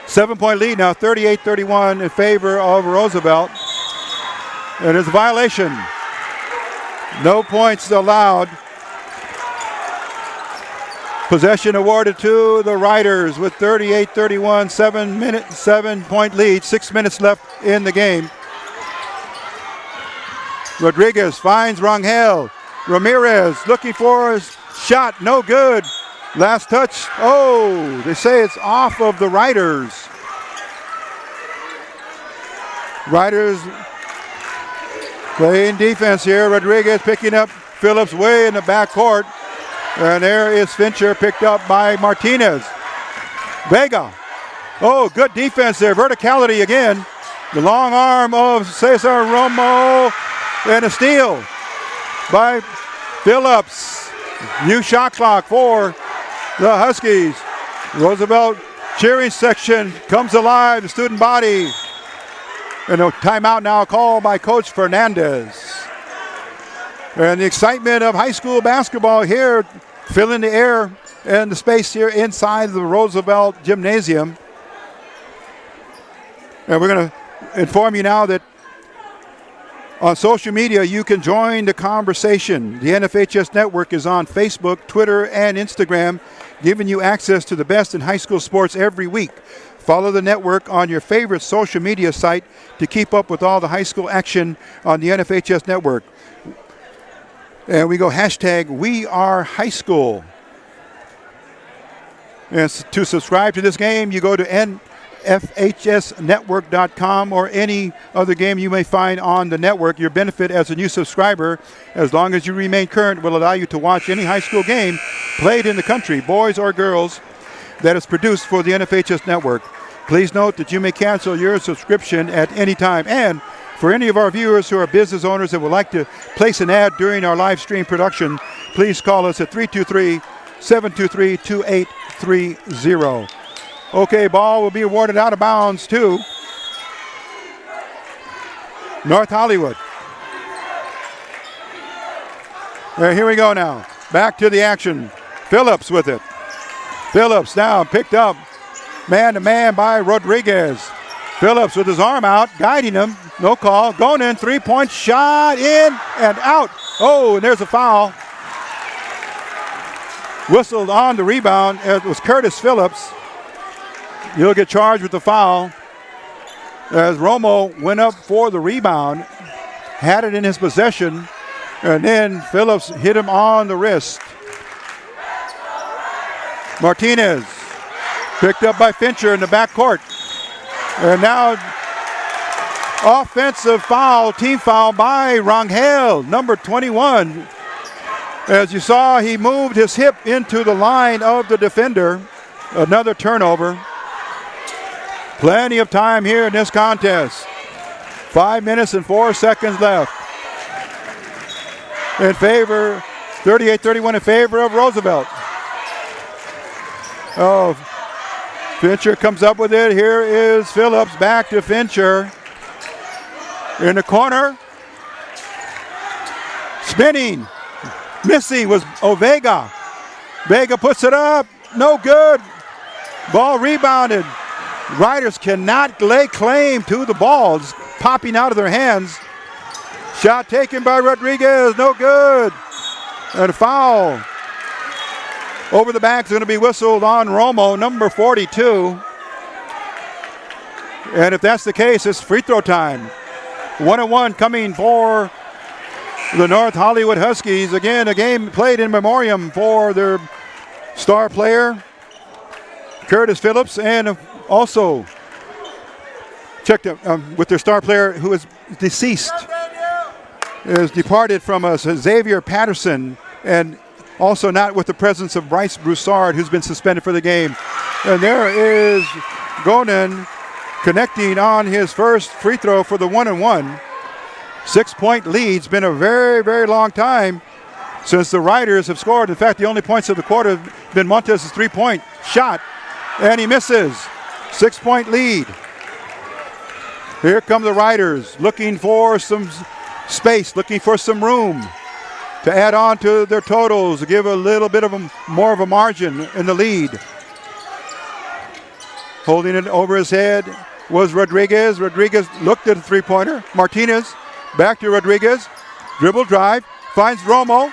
7-point lead now, 38-31 in favor of Roosevelt. And it's a violation. No points allowed. Possession awarded to the Riders with 38-31, 7-point lead, 6 minutes left in the game. Rodriguez finds Rangel. Ramirez looking for a shot, no good. Last touch, oh, they say it's off of the Riders. Riders playing defense here. Rodriguez picking up Phillips way in the backcourt. And there is Fincher picked up by Martinez. Vega. Oh, good defense there. Verticality again. The long arm of Cesar Romo. And a steal by Phillips. New shot clock for the Huskies. Roosevelt cheering section comes alive, the student body. And a timeout now called by Coach Fernandez. And the excitement of high school basketball here filling the air and the space here inside the Roosevelt Gymnasium. And we're going to inform you now that on social media, you can join the conversation. The NFHS Network is on Facebook, Twitter, and Instagram, giving you access to the best in high school sports every week. Follow the network on your favorite social media site to keep up with all the high school action on the NFHS Network. And we go hashtag We Are High School. And to subscribe to this game, you go to FHSnetwork.com or any other game you may find on the network. Your benefit as a new subscriber, as long as you remain current, will allow you to watch any high school game played in the country, boys or girls, that is produced for the NFHS network. Please note that you may cancel your subscription at any time. And for any of our viewers who are business owners that would like to place an ad during our live stream production, please call us at 323-723-2830. Okay, ball will be awarded out of bounds to North Hollywood. Here we go now. Back to the action. Phillips with it. Phillips now picked up man-to-man by Rodriguez. Phillips with his arm out, guiding him. No call. Going in, 3-point shot, in and out. Oh, and there's a foul. Whistled on the rebound. It was Curtis Phillips. He'll get charged with the foul as Romo went up for the rebound, had it in his possession, and then Phillips hit him on the wrist. Martinez picked up by Fincher in the backcourt. And now offensive foul, team foul by Rangel, number 21. As you saw, he moved his hip into the line of the defender. Another turnover. Plenty of time here in this contest. 5 minutes and 4 seconds left. In favor, 38-31 in favor of Roosevelt. Oh, Fincher comes up with it. Here is Phillips, back to Fincher. In the corner. Spinning. Missing was Vega. Vega puts it up. No good. Ball rebounded. Riders cannot lay claim to the ball. It's popping out of their hands. Shot taken by Rodriguez, no good. And a foul. Over the back is going to be whistled on Romo, number 42. And if that's the case, it's free throw time. 1-1 coming for the North Hollywood Huskies. Again, a game played in memoriam for their star player, Curtis Phillips, and also checked with their star player who is deceased, is departed from us, Xavier Patterson, and also not with the presence of Bryce Broussard, who's been suspended for the game. And there is Gonen connecting on his first free throw for the 1-1. 6-point lead. It's been a very, very long time since the Riders have scored. In fact, the only points of the quarter have been Montez's three-point shot, and he misses. 6-point lead. Here come the Riders looking for some space, looking for some room to add on to their totals, to give a little bit of more of a margin in the lead. Holding it over his head was Rodriguez. Rodriguez looked at the three-pointer. Martinez back to Rodriguez. Dribble drive. Finds Romo.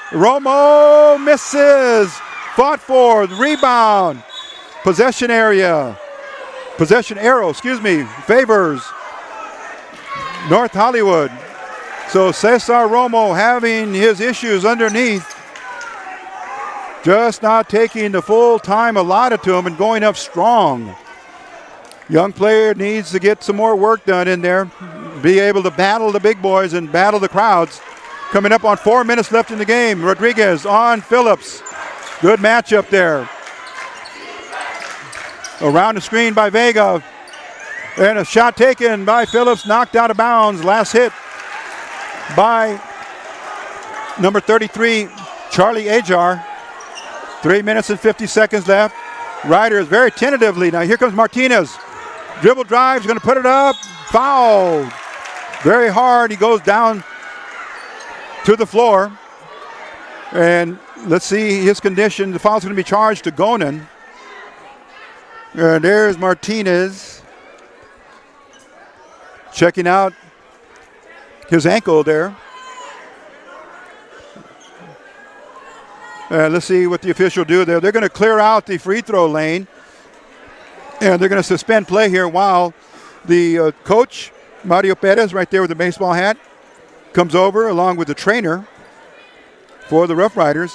Romo misses. Fought for. Rebound. Possession area. Possession arrow, favors North Hollywood. So Cesar Romo having his issues underneath. Just not taking the full time allotted to him and going up strong. Young player needs to get some more work done in there. Be able to battle the big boys and battle the crowds. Coming up on 4 minutes left in the game. Rodriguez on Phillips. Good matchup there. Around the screen by Vega. And a shot taken by Phillips, knocked out of bounds. Last hit by number 33, Charlie Ajar. 3 minutes and 50 seconds left. Riders very tentatively. Now here comes Martinez. Dribble drives, going to put it up. Fouled. Very hard. He goes down to the floor. And let's see his condition. The foul's going to be charged to Gonen. And there's Martinez checking out his ankle there. Let's see what the official do there. They're going to clear out the free throw lane. And they're going to suspend play here while the coach, Mario Perez, right there with the baseball hat, comes over along with the trainer for the Rough Riders.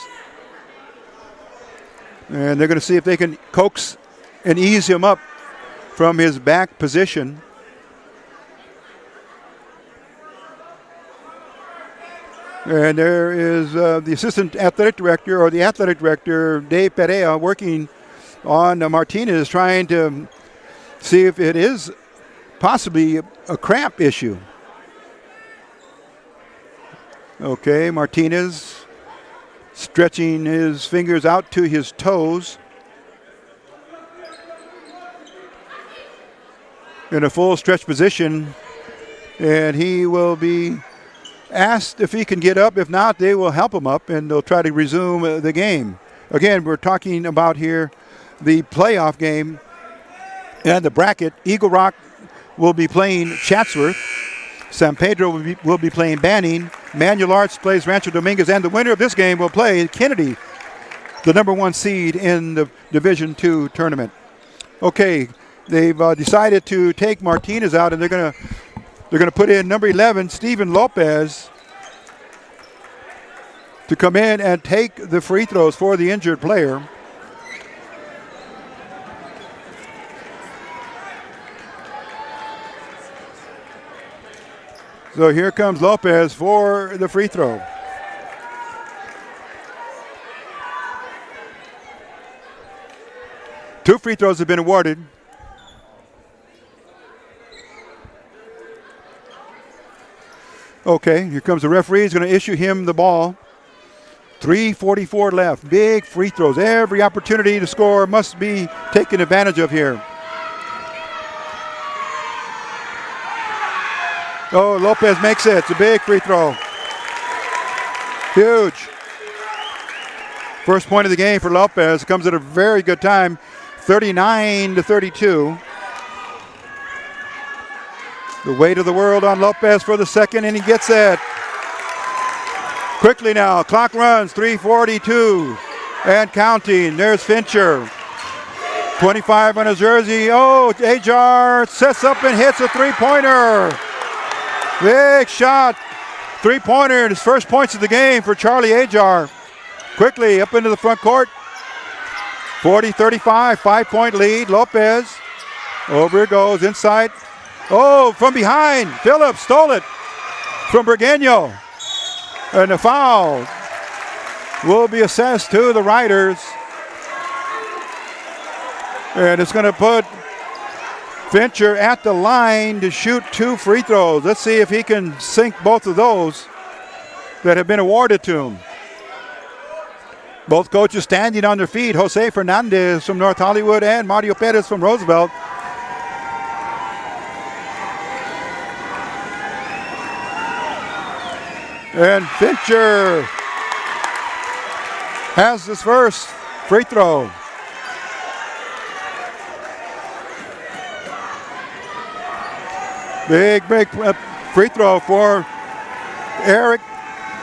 And they're going to see if they can coax and ease him up from his back position. And there is the assistant athletic director, or the athletic director, Dave Perea, working on Martinez, trying to see if it is possibly a cramp issue. Okay, Martinez stretching his fingers out to his toes. In a full stretch position, and he will be asked if he can get up. If not, they will help him up, and they'll try to resume the game. Again, we're talking about here the playoff game and the bracket. Eagle Rock will be playing Chatsworth. San Pedro will be playing Banning. Manuel Arts plays Rancho Dominguez, and the winner of this game will play Kennedy, the number 1 seed in the Division II tournament. Okay, they've decided to take Martinez out, and they're going to put in number 11, Steven Lopez, to come in and take the free throws for the injured player. So here comes Lopez for the free throw. Two free throws have been awarded. Okay, here comes the referee. He's going to issue him the ball. 3:44 left. Big free throws. Every opportunity to score must be taken advantage of here. Oh, Lopez makes it. It's a big free throw. Huge. First point of the game for Lopez. Comes at a very good time. 39-32. The weight of the world on Lopez for the second, and he gets it. Quickly now, clock runs, 3:42 and counting. There's Fincher. 25 on his jersey. Oh, Ajar sets up and hits a three-pointer. Big shot. Three-pointer, his first points of the game for Charlie Ajar. Quickly up into the front court. 40-35, 5-point lead. Lopez. Over it goes, inside. Oh, from behind. Phillips stole it from Burgueño. And the foul will be assessed to the Riders. And it's going to put Fincher at the line to shoot 2 free throws. Let's see if he can sink both of those that have been awarded to him. Both coaches standing on their feet. Jose Fernandez from North Hollywood and Mario Perez from Roosevelt. And Fincher has his first free throw. Big free throw for Eric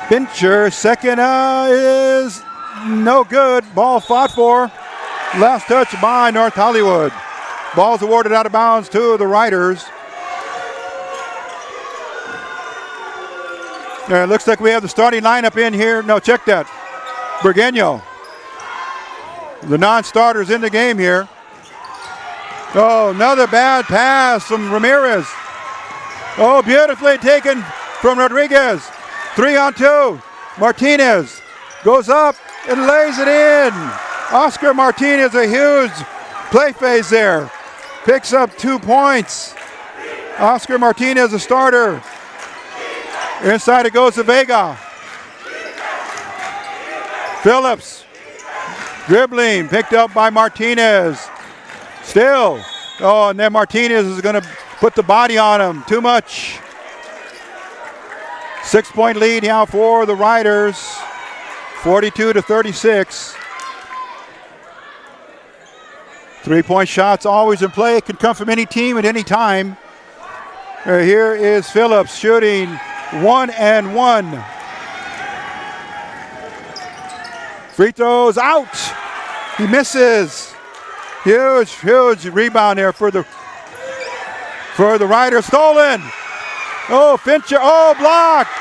Fincher. Second is no good. Ball fought for. Last touch by North Hollywood. Ball's awarded out of bounds to the Riders. It looks like we have the starting lineup in here. No, check that. Burgueño. The non-starters in the game here. Oh, another bad pass from Ramirez. Oh, beautifully taken from Rodriguez. 3-on-2. Martinez goes up and lays it in. Oscar Martinez, a huge play phase there. Picks up 2 points. Oscar Martinez, a starter. Inside it goes to Vega. Phillips. Dribbling, picked up by Martinez. Still. Oh, and then Martinez is going to put the body on him. Too much. 6-point lead now for the Riders. 42-36. 3-point shots always in play. It can come from any team at any time. Here is Phillips shooting 1 and 1. Free throws out. He misses. Huge rebound there for the Riders. Stolen. Oh, Fincher. Oh, blocked.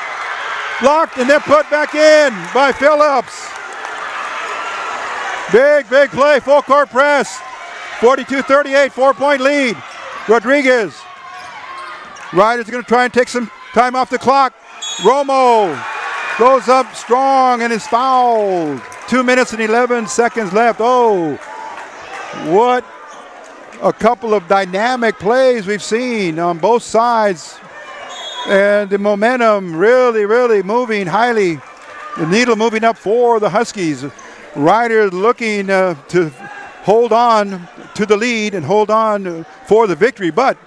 Blocked and then put back in by Phillips. Big play. Full court press. 42-38. 4-point lead. Rodriguez. Riders are going to try and take some time off the clock. Romo goes up strong and is fouled. 2 minutes and 11 seconds left. Oh, what a couple of dynamic plays we've seen on both sides. And the momentum really moving highly. The needle moving up for the Huskies. Riders looking to hold on to the lead and hold on for the victory. But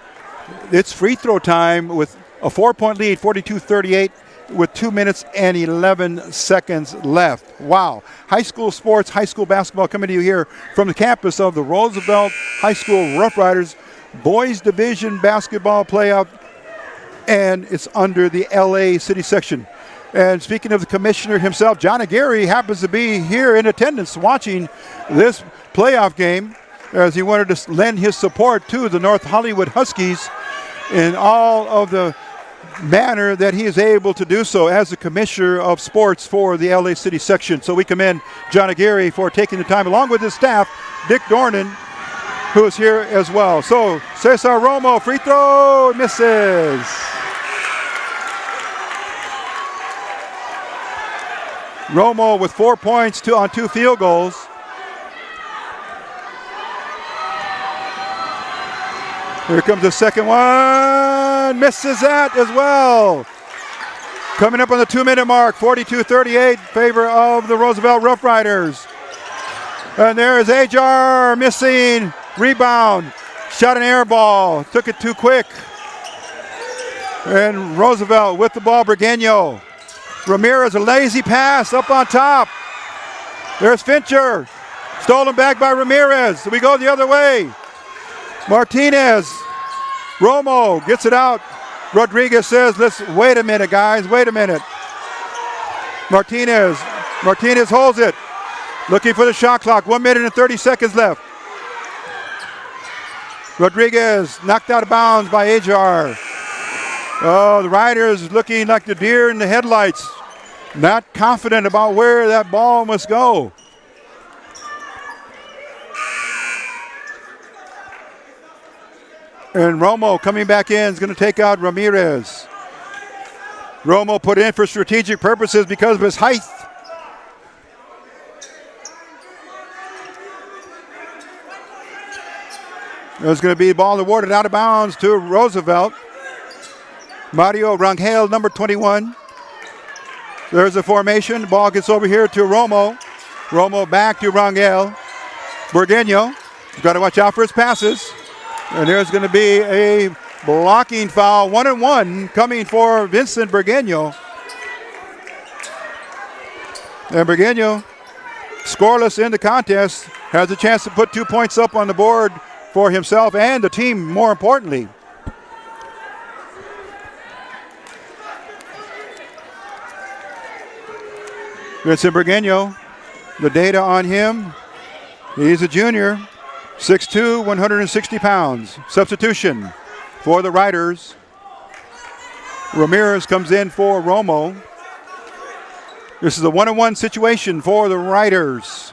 it's free throw time with a 4-point lead, 42-38, with 2 minutes and 11 seconds left. Wow. High school sports, high school basketball coming to you here from the campus of the Roosevelt High School Rough Riders. Boys Division basketball playoff, and it's under the LA City section. And speaking of the commissioner himself, John Aguirre happens to be here in attendance watching this playoff game as he wanted to lend his support to the North Hollywood Huskies in all of the manner that he is able to do so as the commissioner of sports for the LA City section. So we commend John Aguirre for taking the time, along with his staff, Dick Dornan, who is here as well. So Cesar Romo, free throw, misses. Romo with 4 points on 2 field goals. Here comes the second one. Misses that as well. Coming up on the 2-minute mark, 42-38, favor of the Roosevelt Rough Riders. And there is Ajar missing. Rebound. Shot an air ball. Took it too quick. And Roosevelt with the ball. Burgueño. Ramirez, a lazy pass up on top. There's Fincher. Stolen back by Ramirez. We go the other way. Martinez. Romo gets it out. Rodriguez says, let's wait a minute, guys. Wait a minute. Martinez holds it. Looking for the shot clock. 1 minute and 30 seconds left. Rodriguez knocked out of bounds by Ajar. Oh, the Riders looking like the deer in the headlights. Not confident about where that ball must go. And Romo coming back in is going to take out Ramirez. Romo put in for strategic purposes because of his height. There's going to be ball awarded out of bounds to Roosevelt. Mario Rangel, number 21. There's a formation. The ball gets over here to Romo. Romo back to Rangel. Burgueño. You've got to watch out for his passes. And there's going to be a blocking foul, 1-1, coming for Vincent Burgueño. And Burgueño, scoreless in the contest, has a chance to put 2 points up on the board for himself and the team, more importantly. Vincent Burgueño, the data on him, he's a junior. 6'2", 160 pounds. Substitution for the Riders. Ramirez comes in for Romo. This is a 1-on-1 situation for the Riders.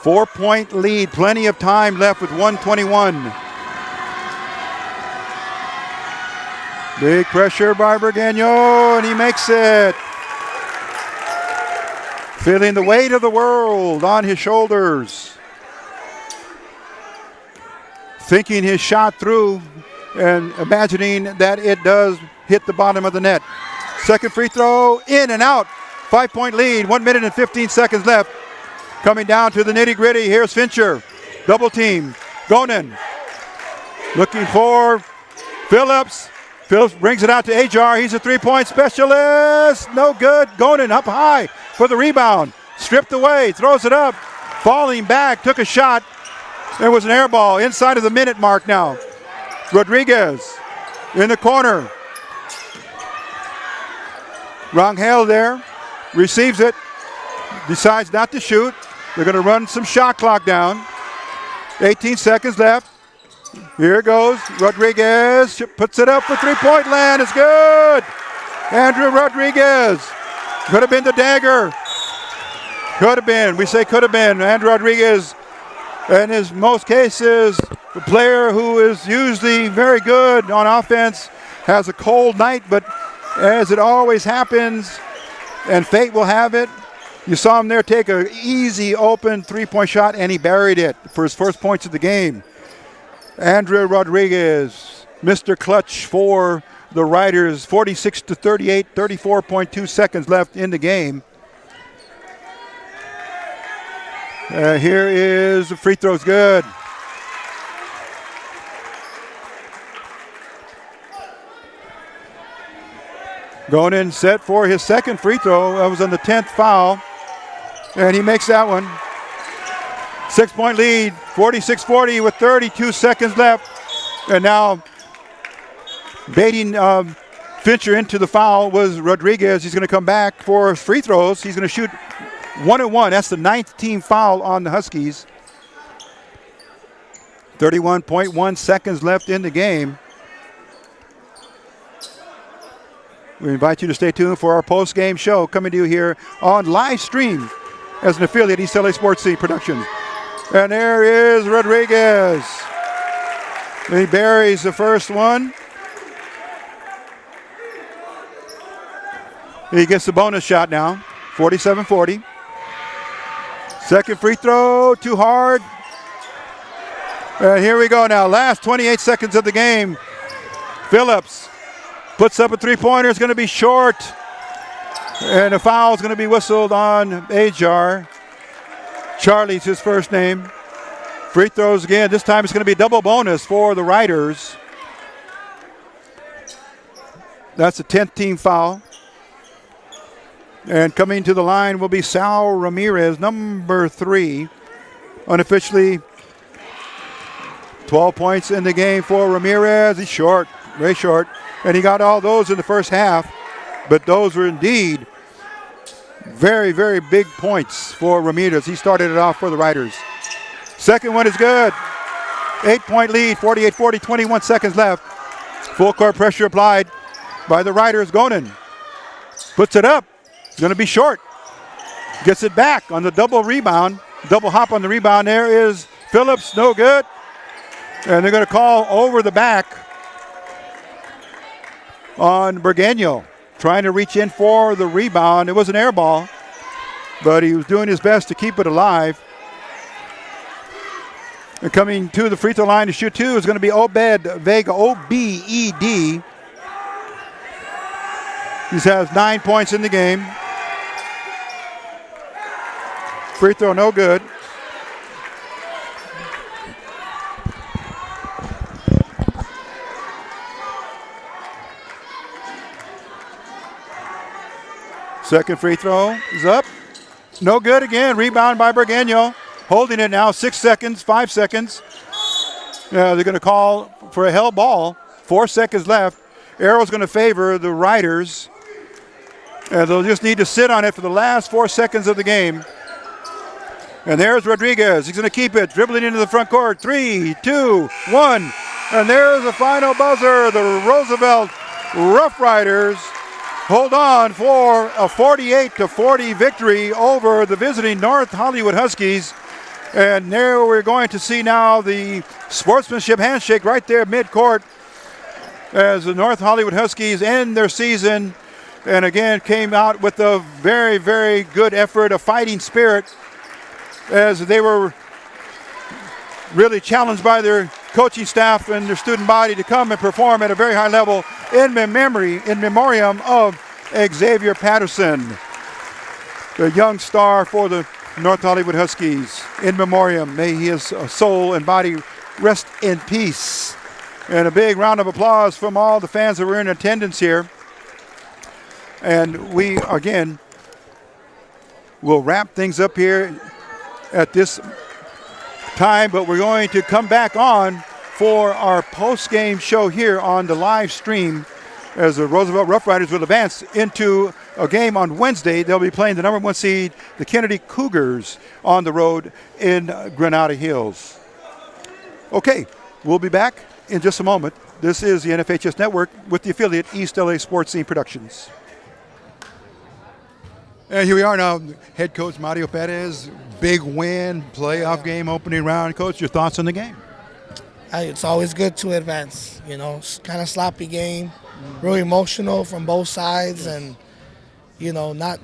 4-point lead. Plenty of time left with 1:21. Big pressure by Burgueño, and he makes it. Feeling the weight of the world on his shoulders. Thinking his shot through and imagining that it does hit the bottom of the net. Second free throw, in and out. 5-point lead, 1 minute and 15 seconds left. Coming down to the nitty-gritty, here's Fincher. Double team, Gonen. Looking for Phillips. Phillips brings it out to Ajar. He's a three-point specialist. No good. Gonen up high for the rebound. Stripped away, throws it up. Falling back, took a shot. There was an air ball inside of the minute mark now. Rodriguez in the corner. Rangel there, receives it, decides not to shoot. They're going to run some shot clock down. 18 seconds left. Here it goes. Rodriguez puts it up for three-point land. It's good. Andrew Rodriguez. Could have been the dagger. Could have been. We say could have been. Andrew Rodriguez, in his most cases, the player who is usually very good on offense, has a cold night, but as it always happens, and fate will have it, you saw him there take an easy open three-point shot, and he buried it for his first points of the game. Andrew Rodriguez, Mr. Clutch for the Riders, 46-38, 34.2 seconds left in the game. Here is the free throws, good. Going in set for his second free throw. That was on the 10th foul. And he makes that one. 6-point lead, 46-40 with 32 seconds left. And now baiting Fincher into the foul was Rodriguez. He's going to come back for free throws. He's going to shoot 1-1. That's the 9th team foul on the Huskies. 31.1 seconds left in the game. We invite you to stay tuned for our post-game show coming to you here on live stream as an affiliate East LA Sports Scene Productions. And there is Rodriguez. He buries the first one. He gets the bonus shot now, 47-40. Second free throw, too hard. And here we go now, last 28 seconds of the game. Phillips puts up a three-pointer, it's going to be short. And a foul is going to be whistled on Ajar. Charlie's his first name. Free throws again. This time it's going to be a double bonus for the Riders. That's a 10th team foul. And coming to the line will be Sal Ramirez, number 3. unofficially 12 points in the game for Ramirez. He's short, very short. And he got all those in the first half. But those were indeed very, very big points for Ramirez. He started it off for the Riders. Second one is good. 8-point lead, 48-40, 21 seconds left. Full court pressure applied by the Riders. Gonen puts it up. It's going to be short. Gets it back on the double rebound. Double hop on the rebound. There is Phillips, no good. And they're going to call over the back on Burgueño, trying to reach in for the rebound. It was an air ball, but he was doing his best to keep it alive. And coming to the free throw line to shoot two is going to be Obed Vega, O-B-E-D. He has 9 points in the game. Free throw no good. Second free throw is up. No good again. Rebound by Burgueño. Holding it now. 6 seconds, 5 seconds. They're going to call for a held ball. 4 seconds left. Arrow's going to favor the Riders. And they'll just need to sit on it for the last 4 seconds of the game. And there's Rodriguez. He's going to keep it. Dribbling into the front court. 3, 2, 1. And there's the final buzzer. The Roosevelt Rough Riders hold on for a 48-40 victory over the visiting North Hollywood Huskies. And there we're going to see now the sportsmanship handshake right there mid-court as the North Hollywood Huskies end their season and again came out with a very, very good effort, a fighting spirit, as they were really challenged by their coaching staff and their student body to come and perform at a very high level in memoriam of Xavier Patterson, the young star for the North Hollywood Huskies. In memoriam, may his soul and body rest in peace. And a big round of applause from all the fans that were in attendance here. And we, again, will wrap things up here at this time, but we're going to come back on for our post-game show here on the live stream as the Roosevelt Rough Riders will advance into a game on Wednesday. They'll be playing the number 1 seed, the Kennedy Cougars, on the road in Granada Hills. Okay, we'll be back in just a moment. This is the NFHS Network with the affiliate East LA Sports Scene Productions. And here we are now, head coach Mario Perez. Big win, playoff game, opening round. Coach, your thoughts on the game? It's always good to advance. You know, it's kind of sloppy game, really emotional from both sides, and you know, not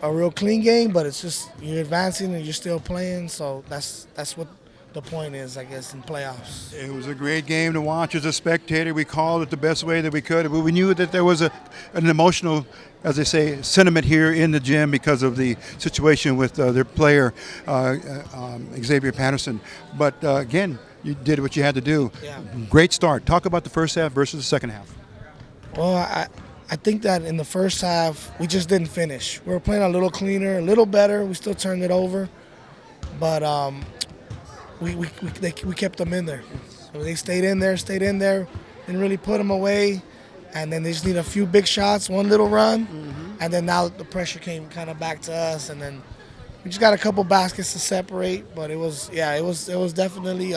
a real clean game, but it's just you're advancing and you're still playing. So that's what the point is, I guess, in playoffs. It was a great game to watch as a spectator. We called it the best way that we could, but we knew that there was an emotional, as they say, sentiment here in the gym because of the situation with their player, Xavier Patterson. But again, you did what you had to do. Yeah. Great start. Talk about the first half versus the second half. Well, I think that in the first half, we just didn't finish. We were playing a little cleaner, a little better. We still turned it over. But we kept them in there. So they stayed in there, didn't really put them away. And then they just need a few big shots, one little run. And then now the pressure came kind of back to us. And then we just got a couple baskets to separate. But it was definitely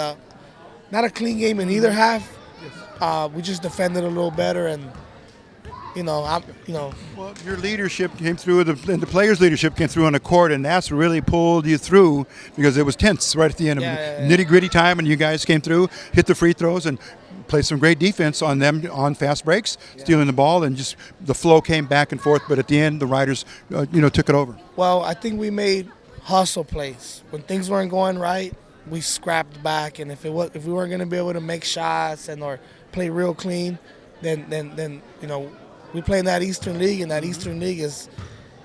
not a clean game in either half. We just defended a little better, and Well, your leadership came through, and the players' leadership came through on the court, and that's really pulled you through because it was tense right at the end of nitty-gritty time, and you guys came through, hit the free throws, and played some great defense on them on fast breaks, stealing the ball, and just the flow came back and forth. But at the end, the Riders, took it over. Well, I think we made hustle plays when things weren't going right. We scrapped back, and if we weren't going to be able to make shots or play real clean, then we play in that Eastern League, and that Eastern League is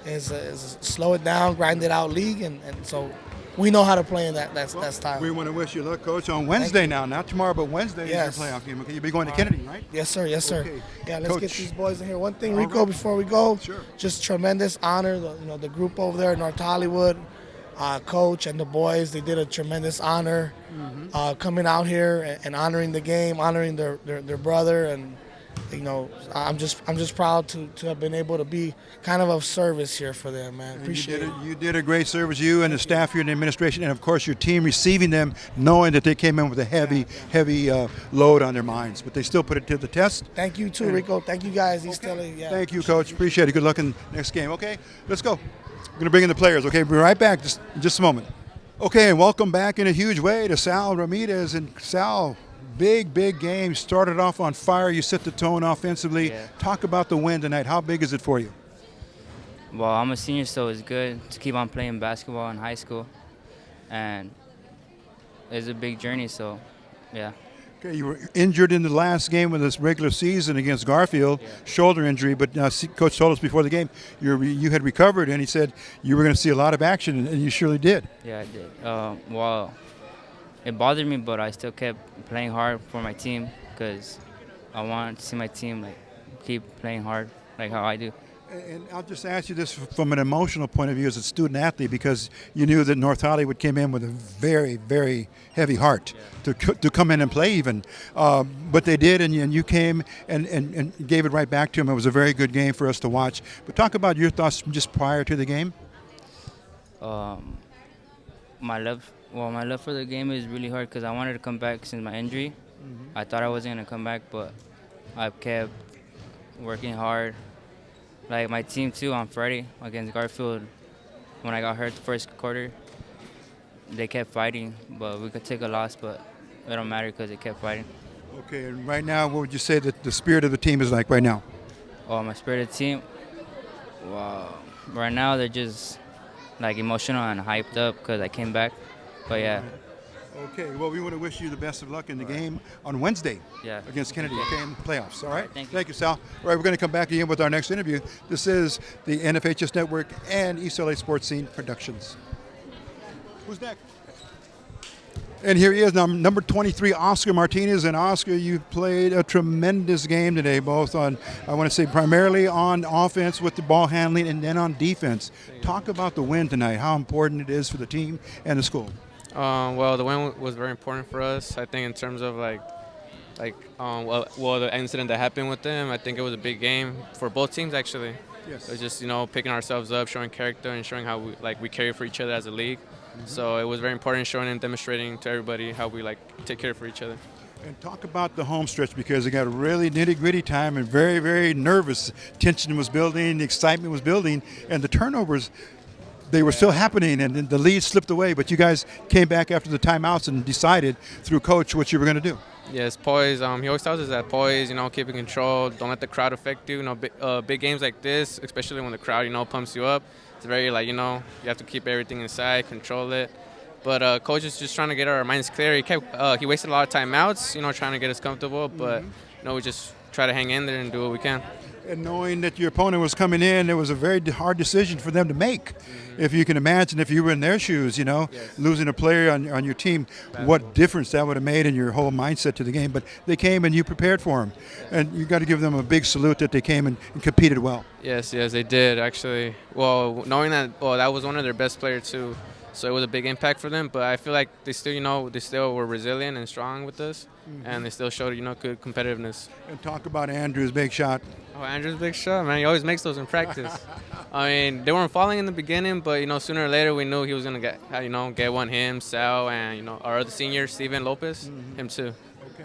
a slow it down, grind it out league, and so we know how to play in that style. We want to wish you luck, Coach, on Wednesday now, not tomorrow, but Wednesday is your playoff game. Okay, you'll be going to Kennedy, right? Yes, sir. Okay. Yeah, let's Coach, get these boys in here. One thing, Rico, before we go, Sure. just tremendous honor. The group over there, North Hollywood, Coach and the boys, they did a tremendous honor coming out here and honoring the game, honoring their brother, and I'm just proud to have been able to be kind of service here for them, man. Appreciate it. You did a great service, you and the staff here in the administration, and of course your team receiving them, knowing that they came in with a heavy load on their minds, but they still put it to the test. Thank you too, Rico. Thank you guys. Thank you, Coach. Appreciate it. Good luck in the next game. Okay, let's go. We're going to bring in the players. Okay, we'll be right back in just a moment. Okay, and welcome back in a huge way to Sal Ramirez. And Sal, big game. Started off on fire. You set the tone offensively. Yeah. Talk about the win tonight. How big is it for you? Well, I'm a senior, so it's good to keep on playing basketball in high school. And it's a big journey, so yeah. Okay, you were injured in the last game of this regular season against Garfield, shoulder injury, but Coach told us before the game you had recovered, and he said you were going to see a lot of action, and you surely did. Yeah, I did. Well, it bothered me, but I still kept playing hard for my team because I wanted to see my team keep playing hard like how I do. And I'll just ask you this from an emotional point of view as a student athlete, because you knew that North Hollywood came in with a very, very heavy heart to come in and play even. But they did, and you came and gave it right back to them. It was a very good game for us to watch. But talk about your thoughts just prior to the game. My love for the game is really hard because I wanted to come back since my injury. I thought I wasn't going to come back, but I kept working hard. Like my team too on Friday against Garfield, when I got hurt the first quarter, they kept fighting, but we could take a loss, but it don't matter because they kept fighting. Okay, and right now, what would you say that the spirit of the team is like right now? Oh, my spirit of the team? Wow. Right now they're just emotional and hyped up because I came back, but yeah. Okay, well, we want to wish you the best of luck in the game on Wednesday against Kennedy, in the playoffs. All right? Thank you, Sal. All right, we're going to come back again with our next interview. This is the NFHS Network and East LA Sports Scene Productions. Who's next? And here he is, now number 23, Oscar Martinez. And Oscar, you played a tremendous game today, both on, I want to say, primarily on offense with the ball handling and then on defense. Talk about the win tonight, how important it is for the team and the school. Well, the win was very important for us. I think in terms of the incident that happened with them, I think it was a big game for both teams actually. Yes. It was just picking ourselves up, showing character, and showing how we care for each other as a league. So it was very important, showing and demonstrating to everybody how we take care for each other. And talk about the home stretch, because it got a really nitty-gritty time and very, very nervous. Tension was building, the excitement was building, and the turnovers, they were still happening, and then the lead slipped away. But you guys came back after the timeouts and decided through coach what you were going to do. Yes, poise. He always tells us that poise, keep in control. Don't let the crowd affect you. Big games like this, especially when the crowd, pumps you up. It's very you have to keep everything inside, control it. But coach is just trying to get our minds clear. He wasted a lot of timeouts, trying to get us comfortable. But we just try to hang in there and do what we can. And knowing that your opponent was coming in, it was a very hard decision for them to make. If you can imagine, if you were in their shoes, losing a player on your team, what difference that would have made in your whole mindset to the game. But they came and you prepared for them. And you got to give them a big salute that they came and competed well. Yes, they did, actually. Well, knowing that, that was one of their best players, too. So it was a big impact for them. But I feel like they still were resilient and strong with us. And they still showed, good competitiveness. And talk about Andrew's big shot. Oh, Andrew's big shot, man. He always makes those in practice. I mean, they weren't falling in the beginning, but, sooner or later we knew he was going to get one, him, Sal, and, our other senior, Steven Lopez, him too. Okay.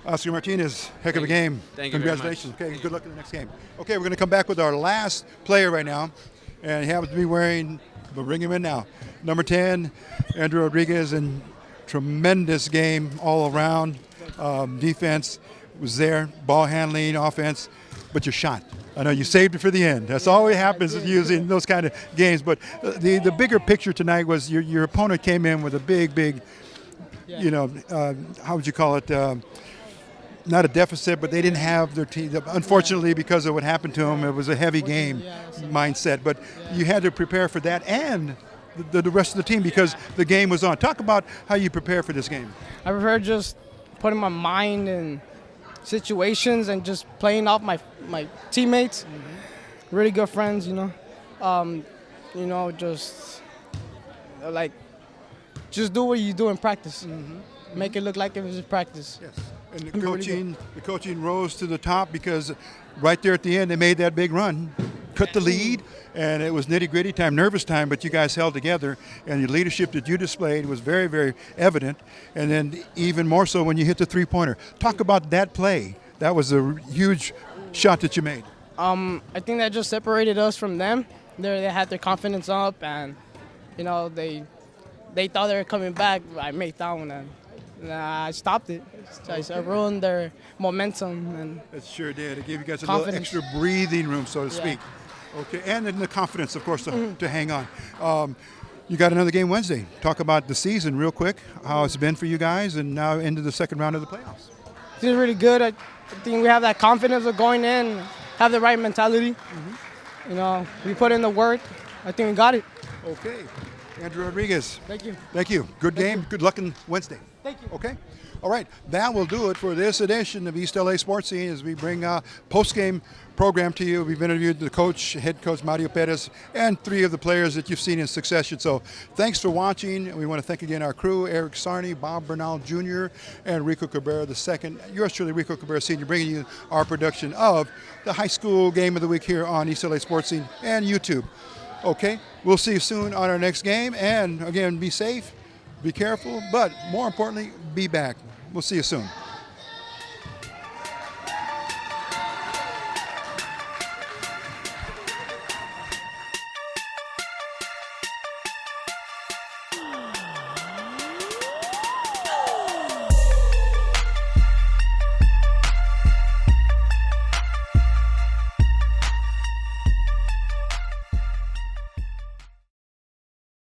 Oscar Martinez, heck of a game. Thank you. Congratulations. Okay, good luck in the next game. Okay, we're going to come back with our last player right now. And he happens to be wearing, we'll bring him in now, number 10, Andrew Rodriguez, and tremendous game all around. Defense was there, ball handling, offense, but your shot. I know you saved it for the end. That's always happens usually in those kind of games. But the bigger picture tonight was your opponent came in with a big, how would you call it? Not a deficit, but they didn't have their team. Unfortunately, because of what happened to them, it was a heavy game mindset. But you had to prepare for that and the rest of the team because the game was on. Talk about how you prepare for this game. I prefer just putting my mind in situations and just playing off my teammates, really good friends, just like just do what you do in practice. Make it look like it was just practice. Yes. And It'd be really good. the coaching rose to the top because right there at the end they made that big run, cut the lead, and it was nitty-gritty time, nervous time, but you guys held together, and the leadership that you displayed was very, very evident, and then even more so when you hit the three-pointer. Talk about that play. That was a huge shot that you made. I think that just separated us from them. They had their confidence up, and you know they thought they were coming back. I made that one, and I stopped it. I ruined their momentum, and It sure did. It gave you guys a Confidence. little extra breathing room, so to Yeah. speak. Okay, and then the confidence, of course, to hang on. You got another game Wednesday. Talk about the season real quick, how it's been for you guys, and now into the second round of the playoffs. it's really good. I think we have that confidence of going in, have the right mentality. You know, we put in the work. I think we got it. Okay. Andrew Rodriguez, Thank you. thank you. Good game. Good luck on Wednesday. Thank you. Okay. All right. That will do it for this edition of East LA Sports Scene as we bring a post-game program to you. We've interviewed the coach, head coach Mario Perez, and 3 of the players that you've seen in succession. So thanks for watching. We want to thank again our crew, Eric Sarney, Bob Bernal Jr., and Rico Cabrera II. Yours truly, Rico Cabrera Sr., bringing you our production of the high school game of the week here on East LA Sports Scene and YouTube. Okay. We'll see you soon on our next game. And again, be safe, be careful, but more importantly, be back. We'll see you soon.